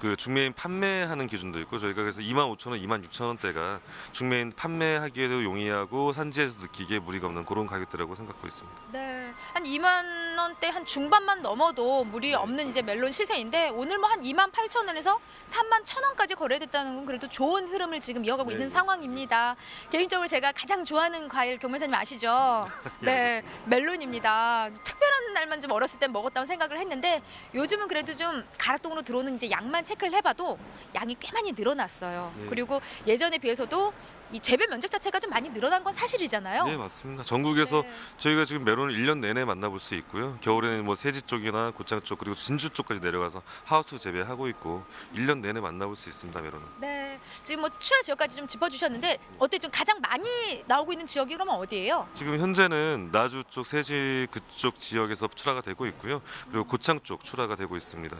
그 중매인 판매하는 기준도 있고 저희가 그래서 25,000원, 26,000원대가 중매인 판매하기에도 용이하고 산지에서 느끼기에 무리가 없는 그런 가격대라고 생각하고 있습니다. 네, 한 2만 원대 한 중반만 넘어도 무리 없는 이제 멜론 시세인데 오늘 뭐 한 28,000원에서 31,000원까지 거래됐다는 건 그래도 좋은 흐름을 지금 이어가고 있는 상황입니다. 개인적으로 제가 가장 좋아하는 과일 경매사님 아시죠? 네, 멜론입니다. 특별한 날만 좀 어렸을 때 먹었다고 생각을 했는데 요즘은 그래도 좀 가락동으로 들어오는 이제 양만 체크를 해봐도 양이 꽤 많이 늘어났어요. 네. 그리고 예전에 비해서도 이 재배 면적 자체가 좀 많이 늘어난 건 사실이잖아요. 네, 맞습니다. 전국에서 저희가 지금 메론을 1년 내내 만나볼 수 있고요. 겨울에는 뭐 세지 쪽이나 고창 쪽 그리고 진주 쪽까지 내려가서 하우스 재배하고 있고 1년 내내 만나볼 수 있습니다. 메론은. 네, 지금 뭐 출하 지역까지 좀 짚어주셨는데 어때 좀 가장 많이 나오고 있는 지역이 그러면 어디예요? 지금 현재는 나주 쪽, 세지 그쪽 지역에서 출하가 되고 있고요. 그리고 고창 쪽 출하가 되고 있습니다.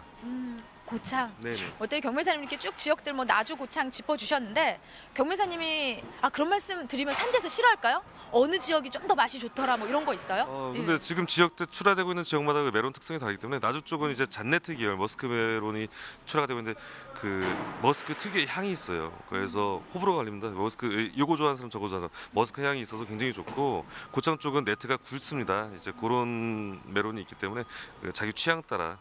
고창. 네네. 어때요? 경매사님 이렇게 쭉 지역들 뭐 나주, 고창 짚어주셨는데 경매사님이 그런 말씀 드리면 산지에서 싫어할까요? 어느 지역이 좀 더 맛이 좋더라 뭐 이런 거 있어요? 근데 지금 지역대 출하되고 있는 지역마다 그 메론 특성이 다르기 때문에 나주 쪽은 이제 잔네트 계열 머스크 메론이 출하가 되고 있는데 그 머스크 특유의 향이 있어요. 그래서 호불호가 갈립니다. 머스크 요거 좋아하는 사람 저거 좋아하는 사람 머스크 향이 있어서 굉장히 좋고 고창 쪽은 네트가 굵습니다. 이제 그런 메론이 있기 때문에 자기 취향 따라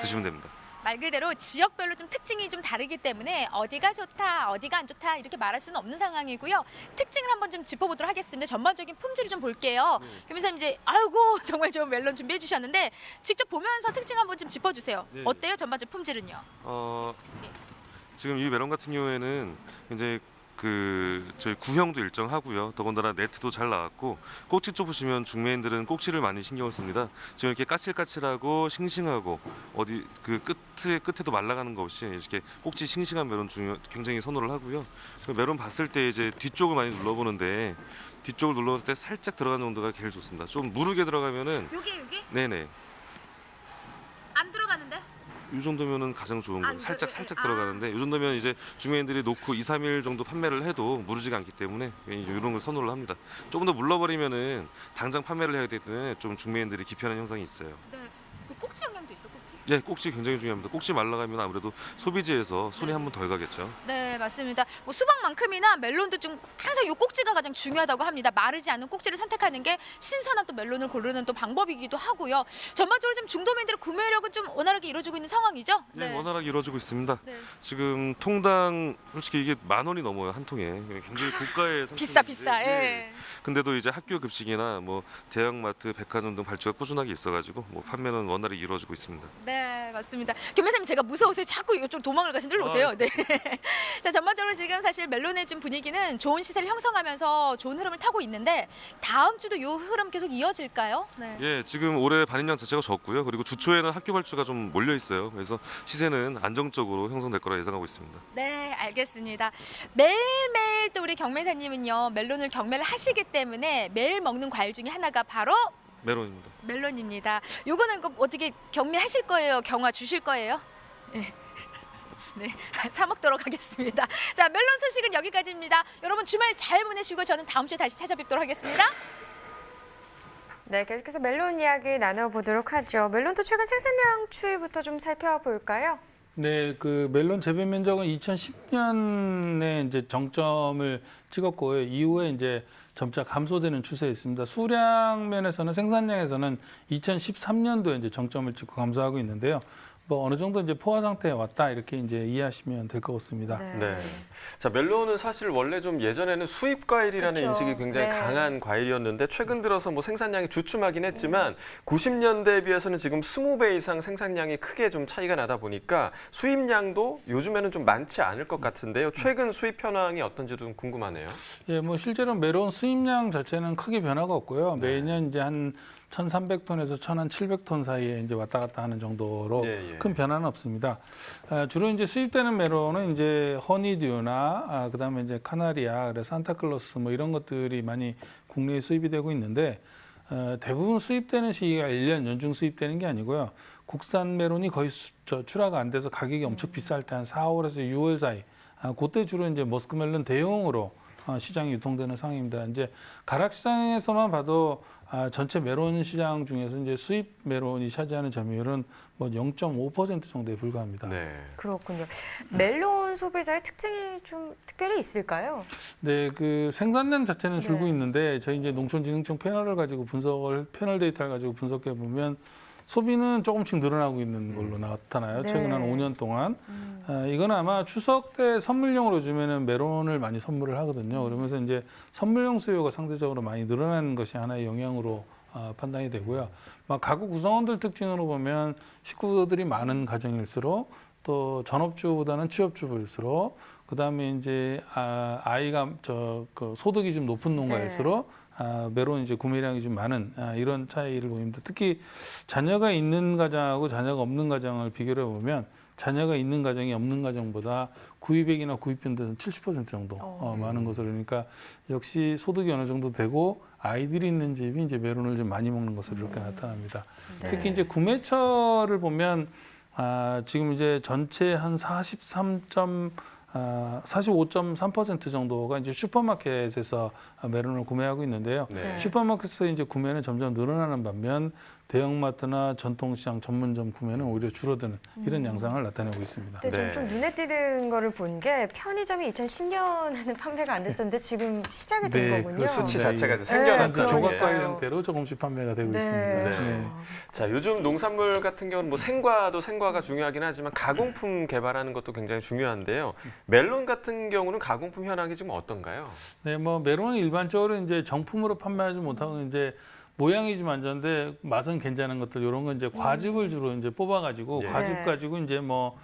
드시면 됩니다. 말 그대로 지역별로 좀 특징이 좀 다르기 때문에 어디가 좋다, 어디가 안 좋다 이렇게 말할 수는 없는 상황이고요. 특징을 한번 좀 짚어보도록 하겠습니다. 전반적인 품질을 좀 볼게요. 경매사님 이제 아이고 정말 좋은 멜론 준비해 주셨는데 직접 보면서 특징 한번 좀 짚어주세요. 네. 어때요? 전반적 품질은요? 지금 이 메론 같은 경우에는 이제 저희 구형도 일정하고요. 더군다나 네트도 잘 나왔고 꼭지 쪽 보시면 중매인들은 꼭지를 많이 신경을 씁니다. 지금 이렇게 까칠까칠하고 싱싱하고 어디 그 끝에도 말라가는 거 없이 이렇게 꼭지 싱싱한 메론 굉장히 선호를 하고요. 그 메론 봤을 때 이제 뒤쪽을 많이 눌러보는데 뒤쪽을 눌러볼 때 살짝 들어가는 정도가 제일 좋습니다. 좀 무르게 들어가면은 여기? 네네. 안 들어가는데? 이 정도면은 가장 좋은 거예요. 살짝 들어가는데 이 정도면 이제 중매인들이 놓고 2, 3일 정도 판매를 해도 무르지가 않기 때문에 이런 걸 선호를 합니다. 조금 더 물러버리면은 당장 판매를 해야 되기 때문에 좀 중매인들이 기피하는 현상이 있어요. 네. 그 꼭지 영향도 있어, 꼭지. 네, 꼭지 굉장히 중요합니다. 꼭지 말라가면 아무래도 소비지에서 손이 한 번 덜 가겠죠. 네, 맞습니다. 뭐 수박만큼이나 멜론도 좀 항상 이 꼭지가 가장 중요하다고 합니다. 마르지 않은 꼭지를 선택하는 게 신선한 또 멜론을 고르는 또 방법이기도 하고요. 전반적으로 지금 중도민들의 구매력은 좀 원활하게 이루어지고 있는 상황이죠? 네, 원활하게 이루어지고 있습니다. 네. 지금 통당 솔직히 이게 10,000원이 넘어요, 한 통에. 굉장히 고가의 상품인데. 비싸. 예. 근데도 이제 학교 급식이나 뭐 대형마트, 백화점 등 발주가 꾸준하게 있어가지고 뭐 판매는 원활하게 이루어지고 있습니다. 네, 맞습니다. 경매사님 제가 무서워서 자꾸 이쪽 도망을 가시는 일로 오세요. 네. 자, 전반적으로 지금 사실 멜론의 좀 분위기는 좋은 시세를 형성하면서 좋은 흐름을 타고 있는데 다음 주도 이 흐름 계속 이어질까요? 네. 예, 지금 올해 반입량 자체가 적고요. 그리고 주초에는 학교 발주가 좀 몰려 있어요. 그래서 시세는 안정적으로 형성될 거라 예상하고 있습니다. 네, 알겠습니다. 매일매일 또 우리 경매사님은요 멜론을 경매를 하시기 때문에 매일 먹는 과일 중에 하나가 바로 메론입니다. 멜론입니다. 요거는 어떻게 경매하실 거예요? 경화 주실 거예요? 네. 네, 사 먹도록 하겠습니다. 자, 멜론 소식은 여기까지입니다. 여러분 주말 잘 보내시고 저는 다음 주에 다시 찾아뵙도록 하겠습니다. 네, 계속해서 멜론 이야기 나눠보도록 하죠. 멜론도 최근 생산량 추이부터 좀 살펴볼까요? 네, 그 멜론 재배 면적은 2010년에 이제 정점을 찍었고요. 이후에 이제 점차 감소되는 추세에 있습니다. 수량 면에서는 생산량에서는 2013년도에 이제 정점을 찍고 감소하고 있는데요. 뭐 어느 정도 이제 포화 상태에 왔다 이렇게 이제 이해하시면 될 것 같습니다. 네. 자, 멜론은 사실 원래 좀 예전에는 수입 과일이라는 그쵸. 인식이 굉장히 네. 강한 과일이었는데 최근 들어서 뭐 생산량이 주춤하긴 했지만 90년대에 비해서는 지금 20배 이상 생산량이 크게 좀 차이가 나다 보니까 수입량도 요즘에는 좀 많지 않을 것 같은데요. 최근 수입 현황이 어떤지 좀 궁금하네요. 예, 뭐 실제로 멜론 수입량 자체는 크게 변화가 없고요. 매년 이제 한 1,300톤에서 1,700톤 사이에 이제 왔다 갔다 하는 정도로 큰 변화는 없습니다. 주로 이제 수입되는 멜론은 이제 허니듀나 그다음에 이제 카나리아, 그래서 산타클로스 뭐 이런 것들이 많이 국내에 수입이 되고 있는데 대부분 수입되는 시기가 1년 연중 수입되는 게 아니고요. 국산 멜론이 거의 출하가 안 돼서 가격이 엄청 비쌀 때 한 4월에서 6월 사이 그때 주로 이제 머스크멜론 대용으로 시장이 유통되는 상황입니다. 이제 가락 시장에서만 봐도 전체 멜론 시장 중에서 이제 수입 멜론이 차지하는 점유율은 뭐 0.5% 정도에 불과합니다. 네. 그렇군요. 멜론 소비자의 특징이 좀 특별히 있을까요? 네, 그 생산량 자체는 줄고 네. 있는데 저희 이제 농촌진흥청 패널 데이터를 가지고 분석해 보면 소비는 조금씩 늘어나고 있는 걸로 나타나요. 네. 최근 한 5년 동안. 이건 아마 추석 때 선물용으로 요즘에는 멜론을 많이 선물을 하거든요. 그러면서 이제 선물용 수요가 상대적으로 많이 늘어나는 것이 하나의 영향으로 판단이 되고요. 막 가구 구성원들 특징으로 보면 식구들이 많은 가정일수록 또 전업주보다는 취업주일수록 그다음에 이제 아이가 그 소득이 좀 높은 농가일수록 멜론 이제 구매량이 좀 많은 이런 차이를 보입니다. 특히 자녀가 있는 가정하고 자녀가 없는 가정을 비교해 보면 자녀가 있는 가정이 없는 가정보다 구입액이나 구입 변동은 70% 정도 많은 것으로 그러니까 역시 소득이 어느 정도 되고 아이들이 있는 집이 이제 멜론을 좀 많이 먹는 것으로 이렇게 나타납니다. 네. 특히 이제 구매처를 보면 지금 이제 전체 한 45.3% 정도가 이제 슈퍼마켓에서 멜론을 구매하고 있는데요. 네. 슈퍼마켓에서 이제 구매는 점점 늘어나는 반면 대형마트나 전통시장 전문점 구매는 오히려 줄어드는 이런 양상을 나타내고 있습니다. 네, 좀 눈에 띄는 거를 본 게 편의점이 2010년에는 판매가 안 됐었는데 지금 시작이 된 거군요. 그 수치 네, 자체가 이제 생겨났다는 조각과일 게. 형태로 조금씩 판매가 되고 네. 있습니다. 네. 자, 요즘 농산물 같은 경우는 뭐 생과가 중요하긴 하지만 가공품 개발하는 것도 굉장히 중요한데요. 멜론 같은 경우는 가공품 현황이 지금 어떤가요? 네, 뭐 멜론은 일반적으로 이제 정품으로 판매하지 못하고 이제 모양이 좀 안 좋은데 맛은 괜찮은 것들 이런 건 이제 과즙을 주로 이제 뽑아가지고 과즙 가지고 이제 뭐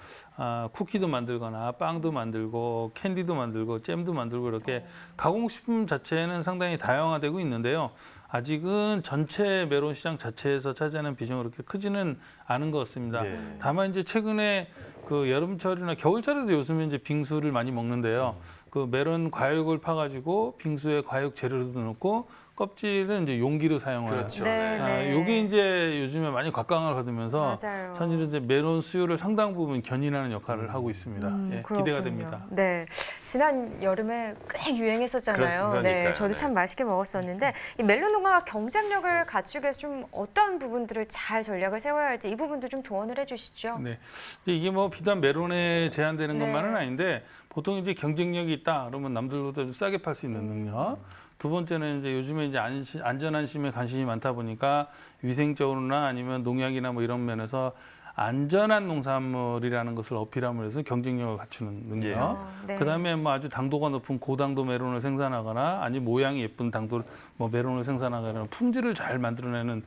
쿠키도 만들거나 빵도 만들고 캔디도 만들고 잼도 만들고 이렇게 가공식품 자체는 상당히 다양화되고 있는데요. 아직은 전체 멜론 시장 자체에서 차지하는 비중이 그렇게 크지는 않은 것 같습니다. 다만 이제 최근에 그 여름철이나 겨울철에도 요즘에 이제 빙수를 많이 먹는데요. 그 멜론 과육을 파가지고 빙수에 과육 재료도 넣고 껍질은 이제 용기로 사용하는. 그렇죠. 요게 이제 요즘에 많이 곽강을 받으면서 맞아요. 사실은 이제 멜론 수요를 상당 부분 견인하는 역할을 하고 있습니다. 예, 기대가 그렇군요. 됩니다. 네, 지난 여름에 꽤 유행했었잖아요. 그러니까요. 네, 저도 참 맛있게 먹었었는데 이 멜론 농가가 경쟁력을 갖추기 위해서 좀 어떤 부분들을 잘 전략을 세워야 할지 이 부분도 좀 조언을 해주시죠. 네, 근데 이게 뭐 비단 멜론에 제한되는 네. 것만은 아닌데 보통 이제 경쟁력이 있다 그러면 남들보다 좀 싸게 팔 수 있는 능력. 두 번째는 이제 요즘에 이제 안전안심에 관심이 많다 보니까 위생적으로나 아니면 농약이나 뭐 이런 면에서 안전한 농산물이라는 것을 어필함으로 해서 경쟁력을 갖추는 능력. 네. 그다음에 뭐 아주 당도가 높은 고당도 멜론을 생산하거나 아니 모양이 예쁜 당도 뭐 멜론을 생산하거나 품질을 잘 만들어내는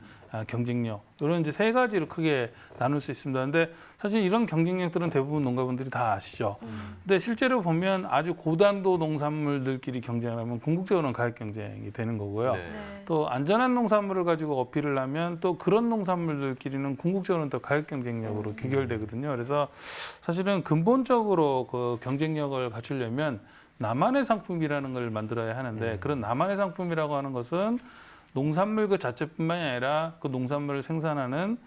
경쟁력. 이런 이제 세 가지로 크게 나눌 수 있습니다. 근데 사실 이런 경쟁력들은 대부분 농가분들이 다 아시죠. 근데 실제로 보면 아주 고단도 농산물들끼리 경쟁을 하면 궁극적으로는 가격 경쟁이 되는 거고요. 또 안전한 농산물을 가지고 어필을 하면 또 그런 농산물들끼리는 궁극적으로는 또 가격 경쟁력으로 귀결되거든요. 그래서 사실은 근본적으로 그 경쟁력을 갖추려면 나만의 상품이라는 걸 만들어야 하는데 그런 나만의 상품이라고 하는 것은 농산물 그 자체뿐만이 아니라 그 농산물을 생산하는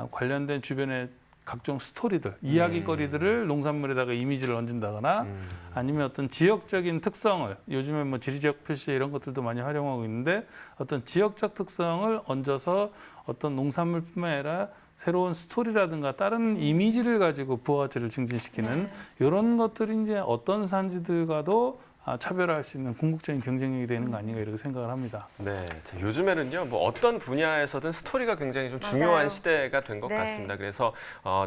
관련된 주변의 각종 스토리들, 이야기거리들을 농산물에다가 이미지를 얹은다거나 아니면 어떤 지역적인 특성을 요즘에 뭐 지리적 표시 이런 것들도 많이 활용하고 있는데 어떤 지역적 특성을 얹어서 어떤 농산물뿐만 아니라 새로운 스토리라든가 다른 이미지를 가지고 부가가치를 증진시키는 이런 것들이 이제 어떤 산지들과도 차별화할 수 있는 궁극적인 경쟁력이 되는 거 아닌가 이렇게 생각을 합니다. 네, 자, 요즘에는요, 뭐 어떤 분야에서든 스토리가 굉장히 좀 중요한 시대가 된 것 같습니다. 그래서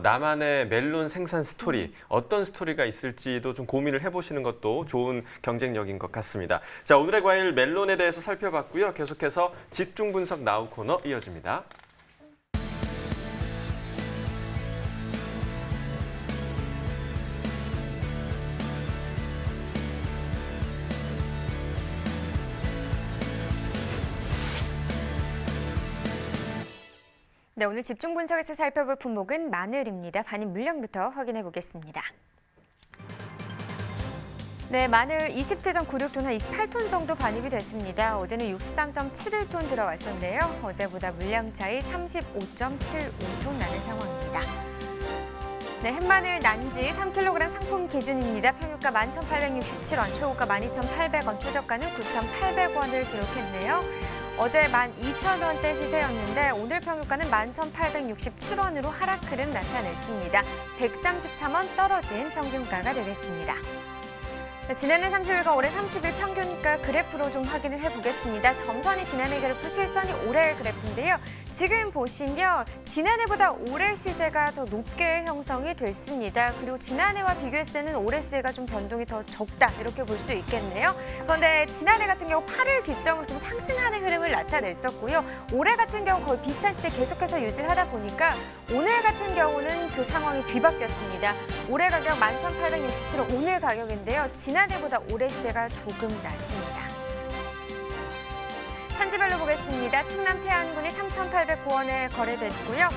나만의 멜론 생산 스토리, 어떤 스토리가 있을지도 좀 고민을 해보시는 것도 좋은 경쟁력인 것 같습니다. 자, 오늘의 과일 멜론에 대해서 살펴봤고요. 계속해서 집중 분석 나우 코너 이어집니다. 네, 오늘 집중 분석에서 살펴볼 품목은 마늘입니다. 반입 물량부터 확인해 보겠습니다. 네, 마늘 27.96톤, 한 28톤 정도 반입이 됐습니다. 어제는 63.71톤 들어왔었는데요. 어제보다 물량 차이 35.75톤 나는 상황입니다. 네, 햇마늘 난지 3kg 상품 기준입니다. 평균가 11,867원, 최고가 12,800원, 최저가는 9,800원을 기록했네요. 어제 12,000원대 시세였는데 오늘 평균가는 11,867원으로 하락 흐름 나타냈습니다. 133원 떨어진 평균가가 되겠습니다. 지난해 30일과 올해 30일 평균가 그래프로 좀 확인을 해보겠습니다. 점선이 지난해 그래프, 실선이 올해 그래프인데요. 지금 보시면 지난해보다 올해 시세가 더 높게 형성이 됐습니다. 그리고 지난해와 비교했을 때는 올해 시세가 좀 변동이 더 적다 이렇게 볼 수 있겠네요. 그런데 지난해 같은 경우 8일 기점으로 좀 상승하는 흐름을 나타냈었고요. 올해 같은 경우 거의 비슷한 시세 계속해서 유지를 하다 보니까 오늘 같은 경우는 그 상황이 뒤바뀌었습니다. 올해 가격 11,867원, 오늘 가격인데요. 지난해보다 올해 시세가 조금 낮습니다. 산지별로 보겠습니다. 충남 태안군이 3,809원에 거래됐고요.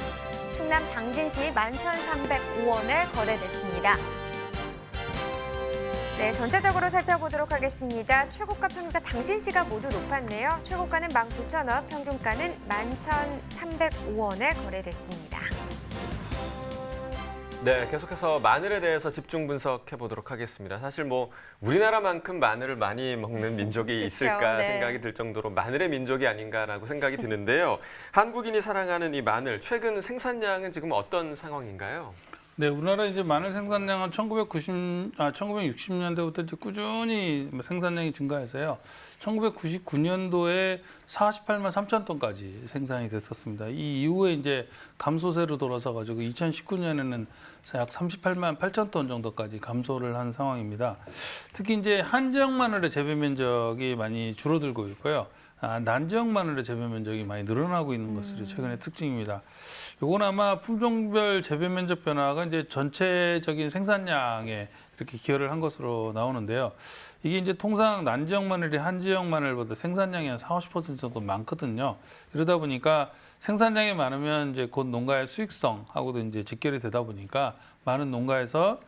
충남 당진시 11,305원에 거래됐습니다. 네, 전체적으로 살펴보도록 하겠습니다. 최고가 평균가 당진시가 모두 높았네요. 최고가는 19,000원, 평균가는 11,305원에 거래됐습니다. 네, 계속해서 마늘에 대해서 집중 분석해 보도록 하겠습니다. 사실 뭐 우리나라만큼 마늘을 많이 먹는 민족이 있을까 생각이 들 정도로 마늘의 민족이 아닌가라고 생각이 드는데요. 한국인이 사랑하는 이 마늘, 최근 생산량은 지금 어떤 상황인가요? 네, 우리나라 이제 마늘 생산량은 1960년대부터 이제 꾸준히 생산량이 증가해서요. 1999년도에 48만 3천 톤까지 생산이 됐었습니다. 이 이후에 이제 감소세로 돌아서 가지고 2019년에는 약 38만 8천 톤 정도까지 감소를 한 상황입니다. 특히 이제 한지역 마늘의 재배 면적이 많이 줄어들고 있고요. 난지역 마늘의 재배 면적이 많이 늘어나고 있는 것이 최근의 특징입니다. 이건 아마 품종별 재배 면적 변화가 이제 전체적인 생산량에 이렇게 기여를 한 것으로 나오는데요. 이게 이제 통상 난지역 마늘이 한지역 마늘보다 생산량이 한 40~50% 정도 많거든요. 이러다 보니까 생산량이 많으면 이제 곧 농가의 수익성하고도 이제 직결이 되다 보니까 많은 농가에서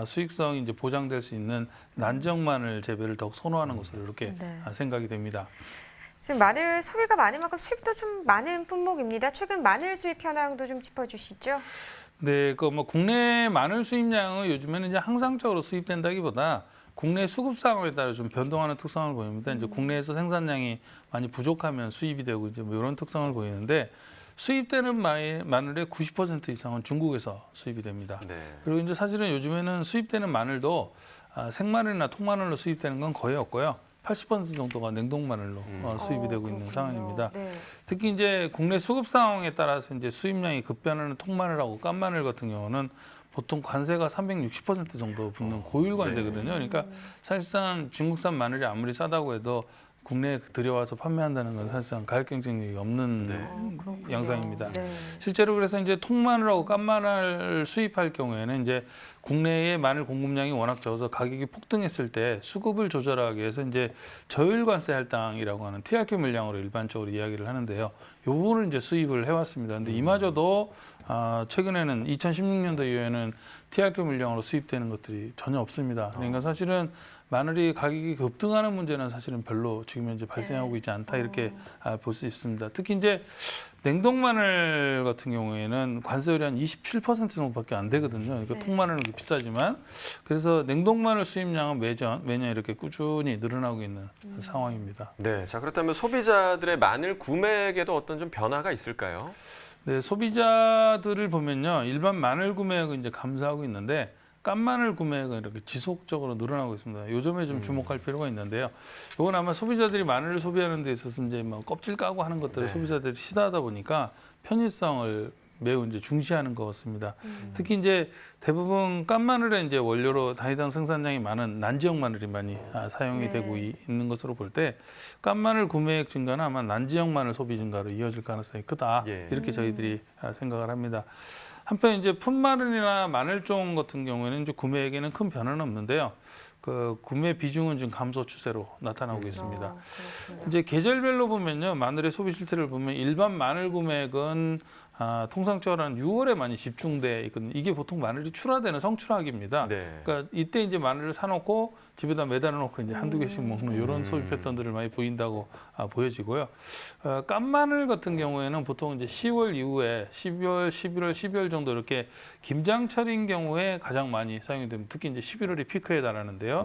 수익성이 이제 보장될 수 있는 난지역 마늘 재배를 더욱 선호하는 것으로 이렇게 생각이 됩니다. 지금 마늘 소비가 많은 만큼 수입도 좀 많은 품목입니다. 최근 마늘 수입 현황도 좀 짚어주시죠. 네, 그 뭐 국내 마늘 수입량은 요즘에는 이제 항상적으로 수입된다기보다 국내 수급 상황에 따라 좀 변동하는 특성을 보입니다. 이제 국내에서 생산량이 많이 부족하면 수입이 되고 이제 뭐 이런 특성을 보이는데 수입되는 마늘의 90% 이상은 중국에서 수입이 됩니다. 그리고 이제 사실은 요즘에는 수입되는 마늘도 생마늘이나 통마늘로 수입되는 건 거의 없고요. 80% 정도가 냉동 마늘로 수입이 되고 있는 상황입니다. 특히 이제 국내 수급 상황에 따라서 이제 수입량이 급변하는 통마늘하고 깐마늘 같은 경우는 보통 관세가 360% 정도 붙는 고율 관세거든요. 그러니까 사실상 중국산 마늘이 아무리 싸다고 해도 국내에 들여와서 판매한다는 건 사실상 가격 경쟁력이 없는 양상입니다. 실제로 그래서 이제 통마늘하고 깐마늘 수입할 경우에는 이제 국내의 마늘 공급량이 워낙 적어서 가격이 폭등했을 때 수급을 조절하기 위해서 이제 저율 관세 할당이라고 하는 TRQ 물량으로 일반적으로 이야기를 하는데요. 이 부분을 이제 수입을 해왔습니다. 근데 이마저도 최근에는 2016년도 이후에는 TRQ 물량으로 수입되는 것들이 전혀 없습니다. 그러니까 사실은 마늘이 가격이 급등하는 문제는 사실은 별로 지금 현재 발생하고 있지 않다 이렇게 볼 수 있습니다. 특히 이제 냉동 마늘 같은 경우에는 관세율이 한 27% 정도밖에 안 되거든요. 그러니까 통마늘은 비싸지만 그래서 냉동 마늘 수입량은 매년 이렇게 꾸준히 늘어나고 있는 상황입니다. 네, 자 그렇다면 소비자들의 마늘 구매액에도 어떤 좀 변화가 있을까요? 네, 소비자들을 보면요, 일반 마늘 구매액은 이제 감소하고 있는데 깐마늘 구매액은 이렇게 지속적으로 늘어나고 있습니다. 요점에 좀 주목할 필요가 있는데요. 이건 아마 소비자들이 마늘을 소비하는 데 있어서 이제 뭐 껍질 까고 하는 것들을 소비자들이 시도하다 보니까 편의성을 매우 이제 중시하는 것 같습니다. 특히 이제 대부분 깐마늘의 이제 원료로 단위당 생산량이 많은 난지역 마늘이 많이 사용이 되고 있는 것으로 볼 때 깐마늘 구매액 증가는 아마 난지역 마늘 소비 증가로 이어질 가능성이 크다. 이렇게 저희들이 생각을 합니다. 한편 이제 풋마늘이나 마늘종 같은 경우에는 이제 구매액에는 큰 변화는 없는데요. 그 구매 비중은 지금 감소 추세로 나타나고 있습니다. 이제 계절별로 보면요, 마늘의 소비 실태를 보면 일반 마늘 구매액은 통상적으로 한 6월에 많이 집중돼 있거든요. 이게 보통 마늘이 출하되는 성출하기입니다. 그러니까 이때 이제 마늘을 사놓고 집에다 매달아 놓고 이제 한두 개씩 먹는 이런 소비 패턴들을 많이 보인다고 보여지고요. 깐마늘 같은 경우에는 보통 이제 10월 이후에 10월, 11월, 12월 정도 이렇게 김장철인 경우에 가장 많이 사용이 됩니다. 특히 이제 11월이 피크에 달하는데요.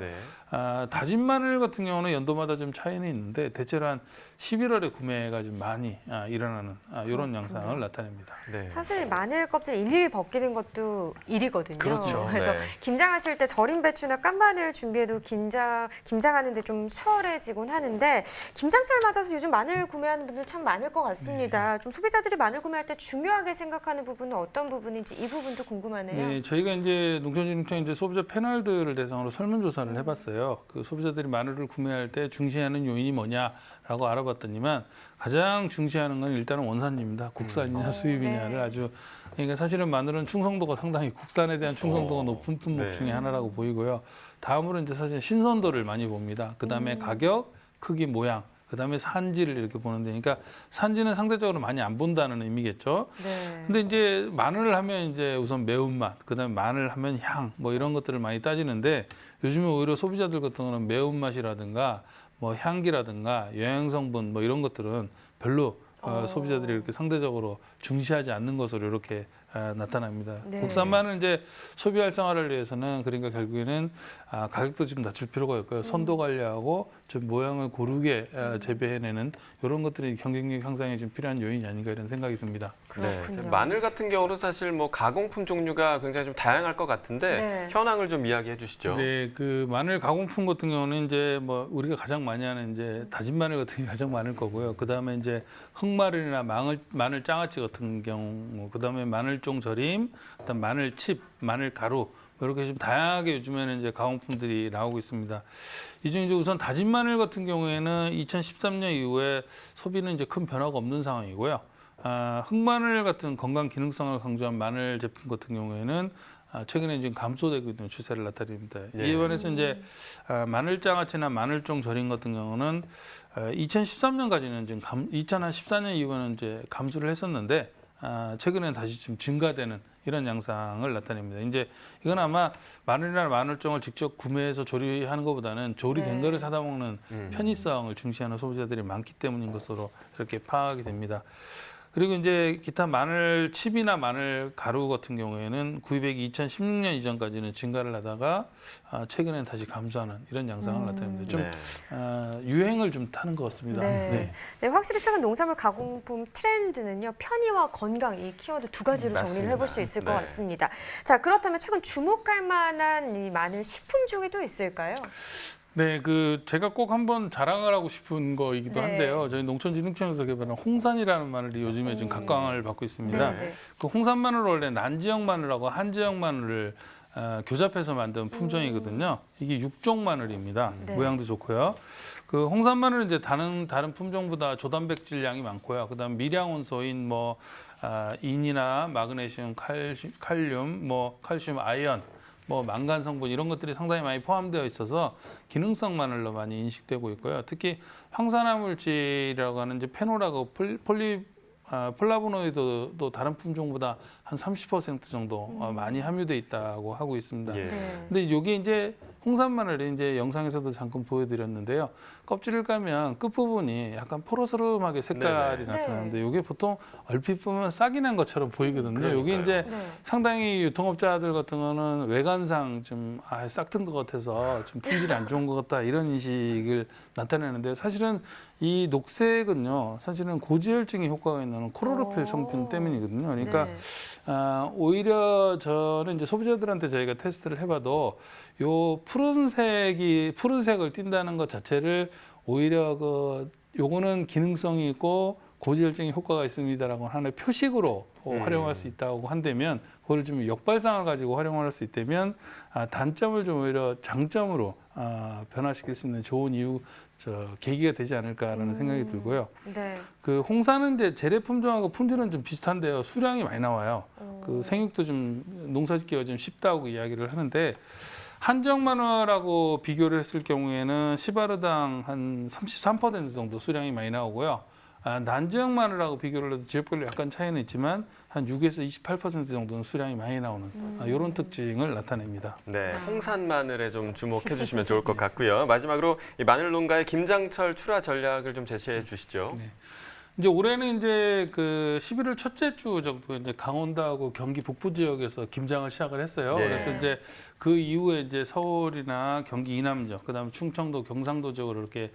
다진 마늘 같은 경우는 연도마다 좀 차이는 있는데 대체로 한 11월에 구매가 좀 많이 일어나는 이런 양상을 나타냅니다. 사실 마늘 껍질 일일이 벗기는 것도 일이거든요. 그렇죠. 그래서 김장하실 때 절임 배추나 깐마늘 준비해도 김장하는데 좀 수월해지곤 하는데 김장철 맞아서 요즘 마늘 구매하는 분들 참 많을 것 같습니다. 좀 소비자들이 마늘 구매할 때 중요하게 생각하는 부분은 어떤 부분인지 이 부분도 궁금하네요. 네, 저희가 이제 농촌진흥청 이제 소비자 패널들을 대상으로 설문조사를 해봤어요. 그 소비자들이 마늘을 구매할 때 중시하는 요인이 뭐냐라고 알아봤더니만 가장 중시하는 건 일단은 원산지입니다. 국산이냐 수입이냐를 아주 그러니까 사실은 마늘은 충성도가 상당히 국산에 대한 충성도가 높은 품목 중에 하나라고 보이고요. 다음으로 이제 사실 신선도를 많이 봅니다. 그다음에 가격, 크기, 모양, 그다음에 산지를 이렇게 보는데, 그러니까 산지는 상대적으로 많이 안 본다는 의미겠죠. 근데 이제 마늘을 하면 이제 우선 매운맛, 그다음에 마늘 하면 향, 뭐 이런 것들을 많이 따지는데 요즘에 오히려 소비자들 같은 경우는 매운맛이라든가 뭐 향기라든가 영양 성분 뭐 이런 것들은 별로 소비자들이 이렇게 상대적으로 중시하지 않는 것으로 이렇게 나타납니다. 국산 마늘 이제 소비 활성화를 위해서는 그러니까 결국에는 가격도 좀 낮출 필요가 있고요. 선도 관리하고 좀 모양을 고르게 재배해내는 이런 것들이 경쟁력 향상에 좀 필요한 요인이 아닌가 이런 생각이 듭니다. 마늘 같은 경우는 사실 뭐 가공품 종류가 굉장히 좀 다양할 것 같은데 현황을 좀 이야기해 주시죠. 네, 그 마늘 가공품 같은 경우는 이제 뭐 우리가 가장 많이 하는 이제 다진 마늘 같은 게 가장 많을 거고요. 그 다음에 이제 흑마늘이나 마늘 장아찌 같은 경우, 그 다음에 마늘종 절임, 그다음 마늘칩, 마늘 가루. 이렇게 좀 다양하게 요즘에는 이제 가공품들이 나오고 있습니다. 이 중 이제 우선 다진 마늘 같은 경우에는 2013년 이후에 소비는 이제 큰 변화가 없는 상황이고요. 흑마늘 같은 건강 기능성을 강조한 마늘 제품 같은 경우에는 최근에 지금 감소되고 있는 추세를 나타냅니다. 이에 반해서 이제 마늘장아찌나 마늘종 절임 같은 경우는 2013년까지는 지금 2014년 이후에는 이제 감소를 했었는데 최근에는 다시 좀 증가되는 이런 양상을 나타냅니다. 이제 이건 아마 마늘이나 마늘종을 직접 구매해서 조리하는 것보다는 조리된 거를 사다 먹는 편의성을 중시하는 소비자들이 많기 때문인 것으로 이렇게 파악이 됩니다. 그리고 이제 기타 마늘 칩이나 마늘 가루 같은 경우에는 구입액이 2016년 이전까지는 증가를 하다가 최근에는 다시 감소하는 이런 양상을 나타냅니다. 좀 유행을 좀 타는 것 같습니다. 네, 확실히 최근 농산물 가공품 트렌드는요, 편의와 건강 이 키워드 두 가지로 정리를 해볼 수 있을 것 같습니다. 자, 그렇다면 최근 주목할 만한 이 마늘 식품 중에 또 있을까요? 네, 그 제가 꼭 한번 자랑을 하고 싶은 거이기도 한데요. 저희 농촌진흥청에서 개발한 홍산이라는 마늘이 요즘에 지금 각광을 받고 있습니다. 그 홍산 마늘은 원래 난지역 마늘하고 한지역 마늘을 교잡해서 만든 품종이거든요. 이게 육종 마늘입니다. 모양도 좋고요. 그 홍산 마늘은 이제 다른 품종보다 조단백질량이 많고요. 그다음 미량 원소인 뭐 인이나 마그네슘, 칼륨, 뭐 칼슘, 아연, 뭐 망간 성분 이런 것들이 상당히 많이 포함되어 있어서 기능성 마늘로 많이 인식되고 있고요. 특히 황산화 물질이라고 하는 이제 페놀하고 플라보노이드도 다른 품종보다 한 30% 정도 많이 함유돼 있다고 하고 있습니다. 예. 근데 이게 이제 홍산 마늘이 이제 영상에서도 잠깐 보여드렸는데요. 껍질을 까면 끝 부분이 약간 포로스름하게 색깔이 네네. 나타나는데 이게 보통 얼핏 보면 싹이 난 것처럼 보이거든요. 이게 이제 네. 상당히 유통업자들 같은 거는 외관상 좀 싹튼 것 같아서 좀 품질이 안 좋은 것 같다 이런 인식을 나타내는데 사실은 이 녹색은요, 사실은 고지혈증에 효과가 있는 코로로필 성분 때문이거든요. 그러니까 네. 오히려 저는 이제 소비자들한테 저희가 테스트를 해봐도 요 푸른색을 띈다는 것 자체를 오히려 요거는 기능성이 있고 고지혈증에 효과가 있습니다라고 하나의 표식으로 활용할 수 있다고 한다면 그걸 좀 역발상을 가지고 활용할 수 있다면 단점을 좀 오히려 장점으로 변화시킬 수 있는 좋은 계기가 되지 않을까라는 생각이 들고요. 네. 그 홍사는 이제 재래 품종하고 품질은 좀 비슷한데요. 수량이 많이 나와요. 그 생육도 좀 농사짓기가 좀 쉽다고 이야기를 하는데 한정 마늘하고 비교를 했을 경우에는 시바르당 한 33% 정도 수량이 많이 나오고요. 난지역 마늘하고 비교를 해도 지역별로 약간 차이는 있지만 한 6에서 28% 정도는 수량이 많이 나오는 이런 특징을 나타냅니다. 네, 홍산 마늘에 좀 주목해 주시면 좋을 것 같고요. 마지막으로 이 마늘 농가의 김장철 출하 전략을 좀 제시해 주시죠. 네. 이제 올해는 이제 그 11월 첫째 주 정도 이제 강원도하고 경기 북부 지역에서 김장을 시작을 했어요. 네. 그래서 이제 그 이후에 이제 서울이나 경기 이남 지역, 그다음에 충청도, 경상도 지역으로 이렇게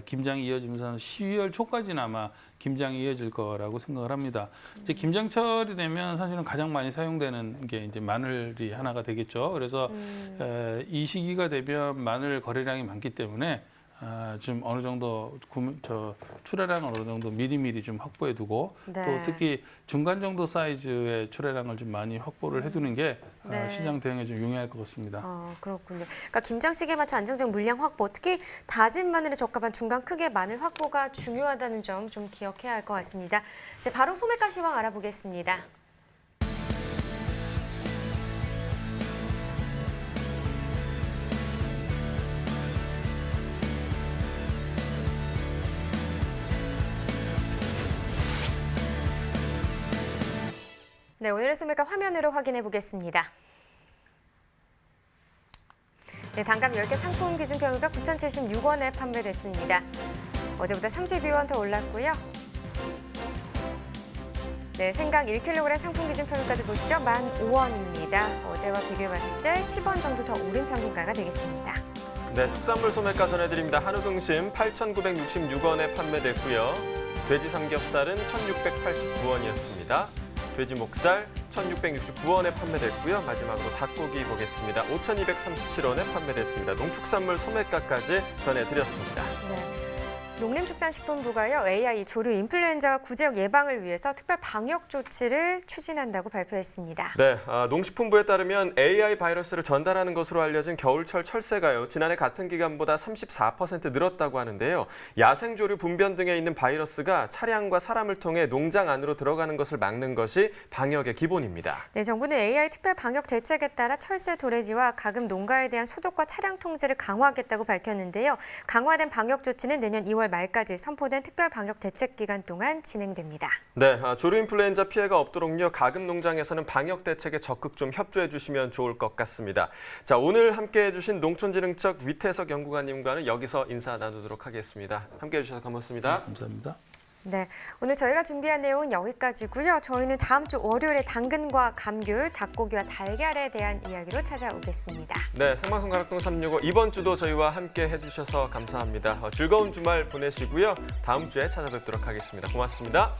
김장이 이어지면서 12월 초까지는 아마 김장이 이어질 거라고 생각을 합니다. 이제 김장철이 되면 사실은 가장 많이 사용되는 게 이제 마늘이 하나가 되겠죠. 그래서 이 시기가 되면 마늘 거래량이 많기 때문에 좀 어느 정도 출하량을 어느 정도 미리미리 좀 확보해 두고 네. 또 특히 중간 정도 사이즈의 출하량을 좀 많이 확보를 해두는 게 네. 시장 대응에 좀 용이할 것 같습니다. 그렇군요. 그러니까 김장 시기에 맞춰 안정적 물량 확보, 특히 다진 마늘에 적합한 중간 크기의 마늘 확보가 중요하다는 점 좀 기억해야 할 것 같습니다. 이제 바로 소매가 시황 알아보겠습니다. 네, 오늘의 소매가 화면으로 확인해 보겠습니다. 네, 단감 10개 상품 기준 평유가 9,076원에 판매됐습니다. 어제보다 32원 더 올랐고요. 네, 생강 1kg 상품 기준 평유가도 보시죠. 15,000원입니다. 어제와 비교해봤을 때 10원 정도 더 오른 평균가가 되겠습니다. 네, 축산물 소매가 전해드립니다. 한우 등심 8,966원에 판매됐고요. 돼지 삼겹살은 1,689원이었습니다. 돼지 목살 1,669원에 판매됐고요. 마지막으로 닭고기 보겠습니다. 5,237원에 판매됐습니다. 농축산물 소매가까지 전해드렸습니다. 네. 농림축산식품부가요, AI 조류 인플루엔자와 구제역 예방을 위해서 특별 방역 조치를 추진한다고 발표했습니다. 네, 농식품부에 따르면 AI 바이러스를 전달하는 것으로 알려진 겨울철 철새가요, 지난해 같은 기간보다 34% 늘었다고 하는데요. 야생조류 분변 등에 있는 바이러스가 차량과 사람을 통해 농장 안으로 들어가는 것을 막는 것이 방역의 기본입니다. 네, 정부는 AI 특별 방역 대책에 따라 철새 도래지와 가금 농가에 대한 소독과 차량 통제를 강화하겠다고 밝혔는데요. 강화된 방역 조치는 내년 2월 말까지 선포된 특별 방역 대책 기간 동안 진행됩니다. 네, 조류 인플루엔자 피해가 없도록요, 가금 농장에서는 방역 대책에 적극 좀 협조해 주시면 좋을 것 같습니다. 자, 오늘 함께해 주신 농촌진흥청 위태석 연구관님과는 여기서 인사 나누도록 하겠습니다. 함께해 주셔서 고맙습니다. 네, 감사합니다. 네, 오늘 저희가 준비한 내용은 여기까지고요. 저희는 다음 주 월요일에 당근과 감귤, 닭고기와 달걀에 대한 이야기로 찾아오겠습니다. 네, 생방송 가락동 365 이번 주도 저희와 함께 해주셔서 감사합니다. 즐거운 주말 보내시고요. 다음 주에 찾아뵙도록 하겠습니다. 고맙습니다.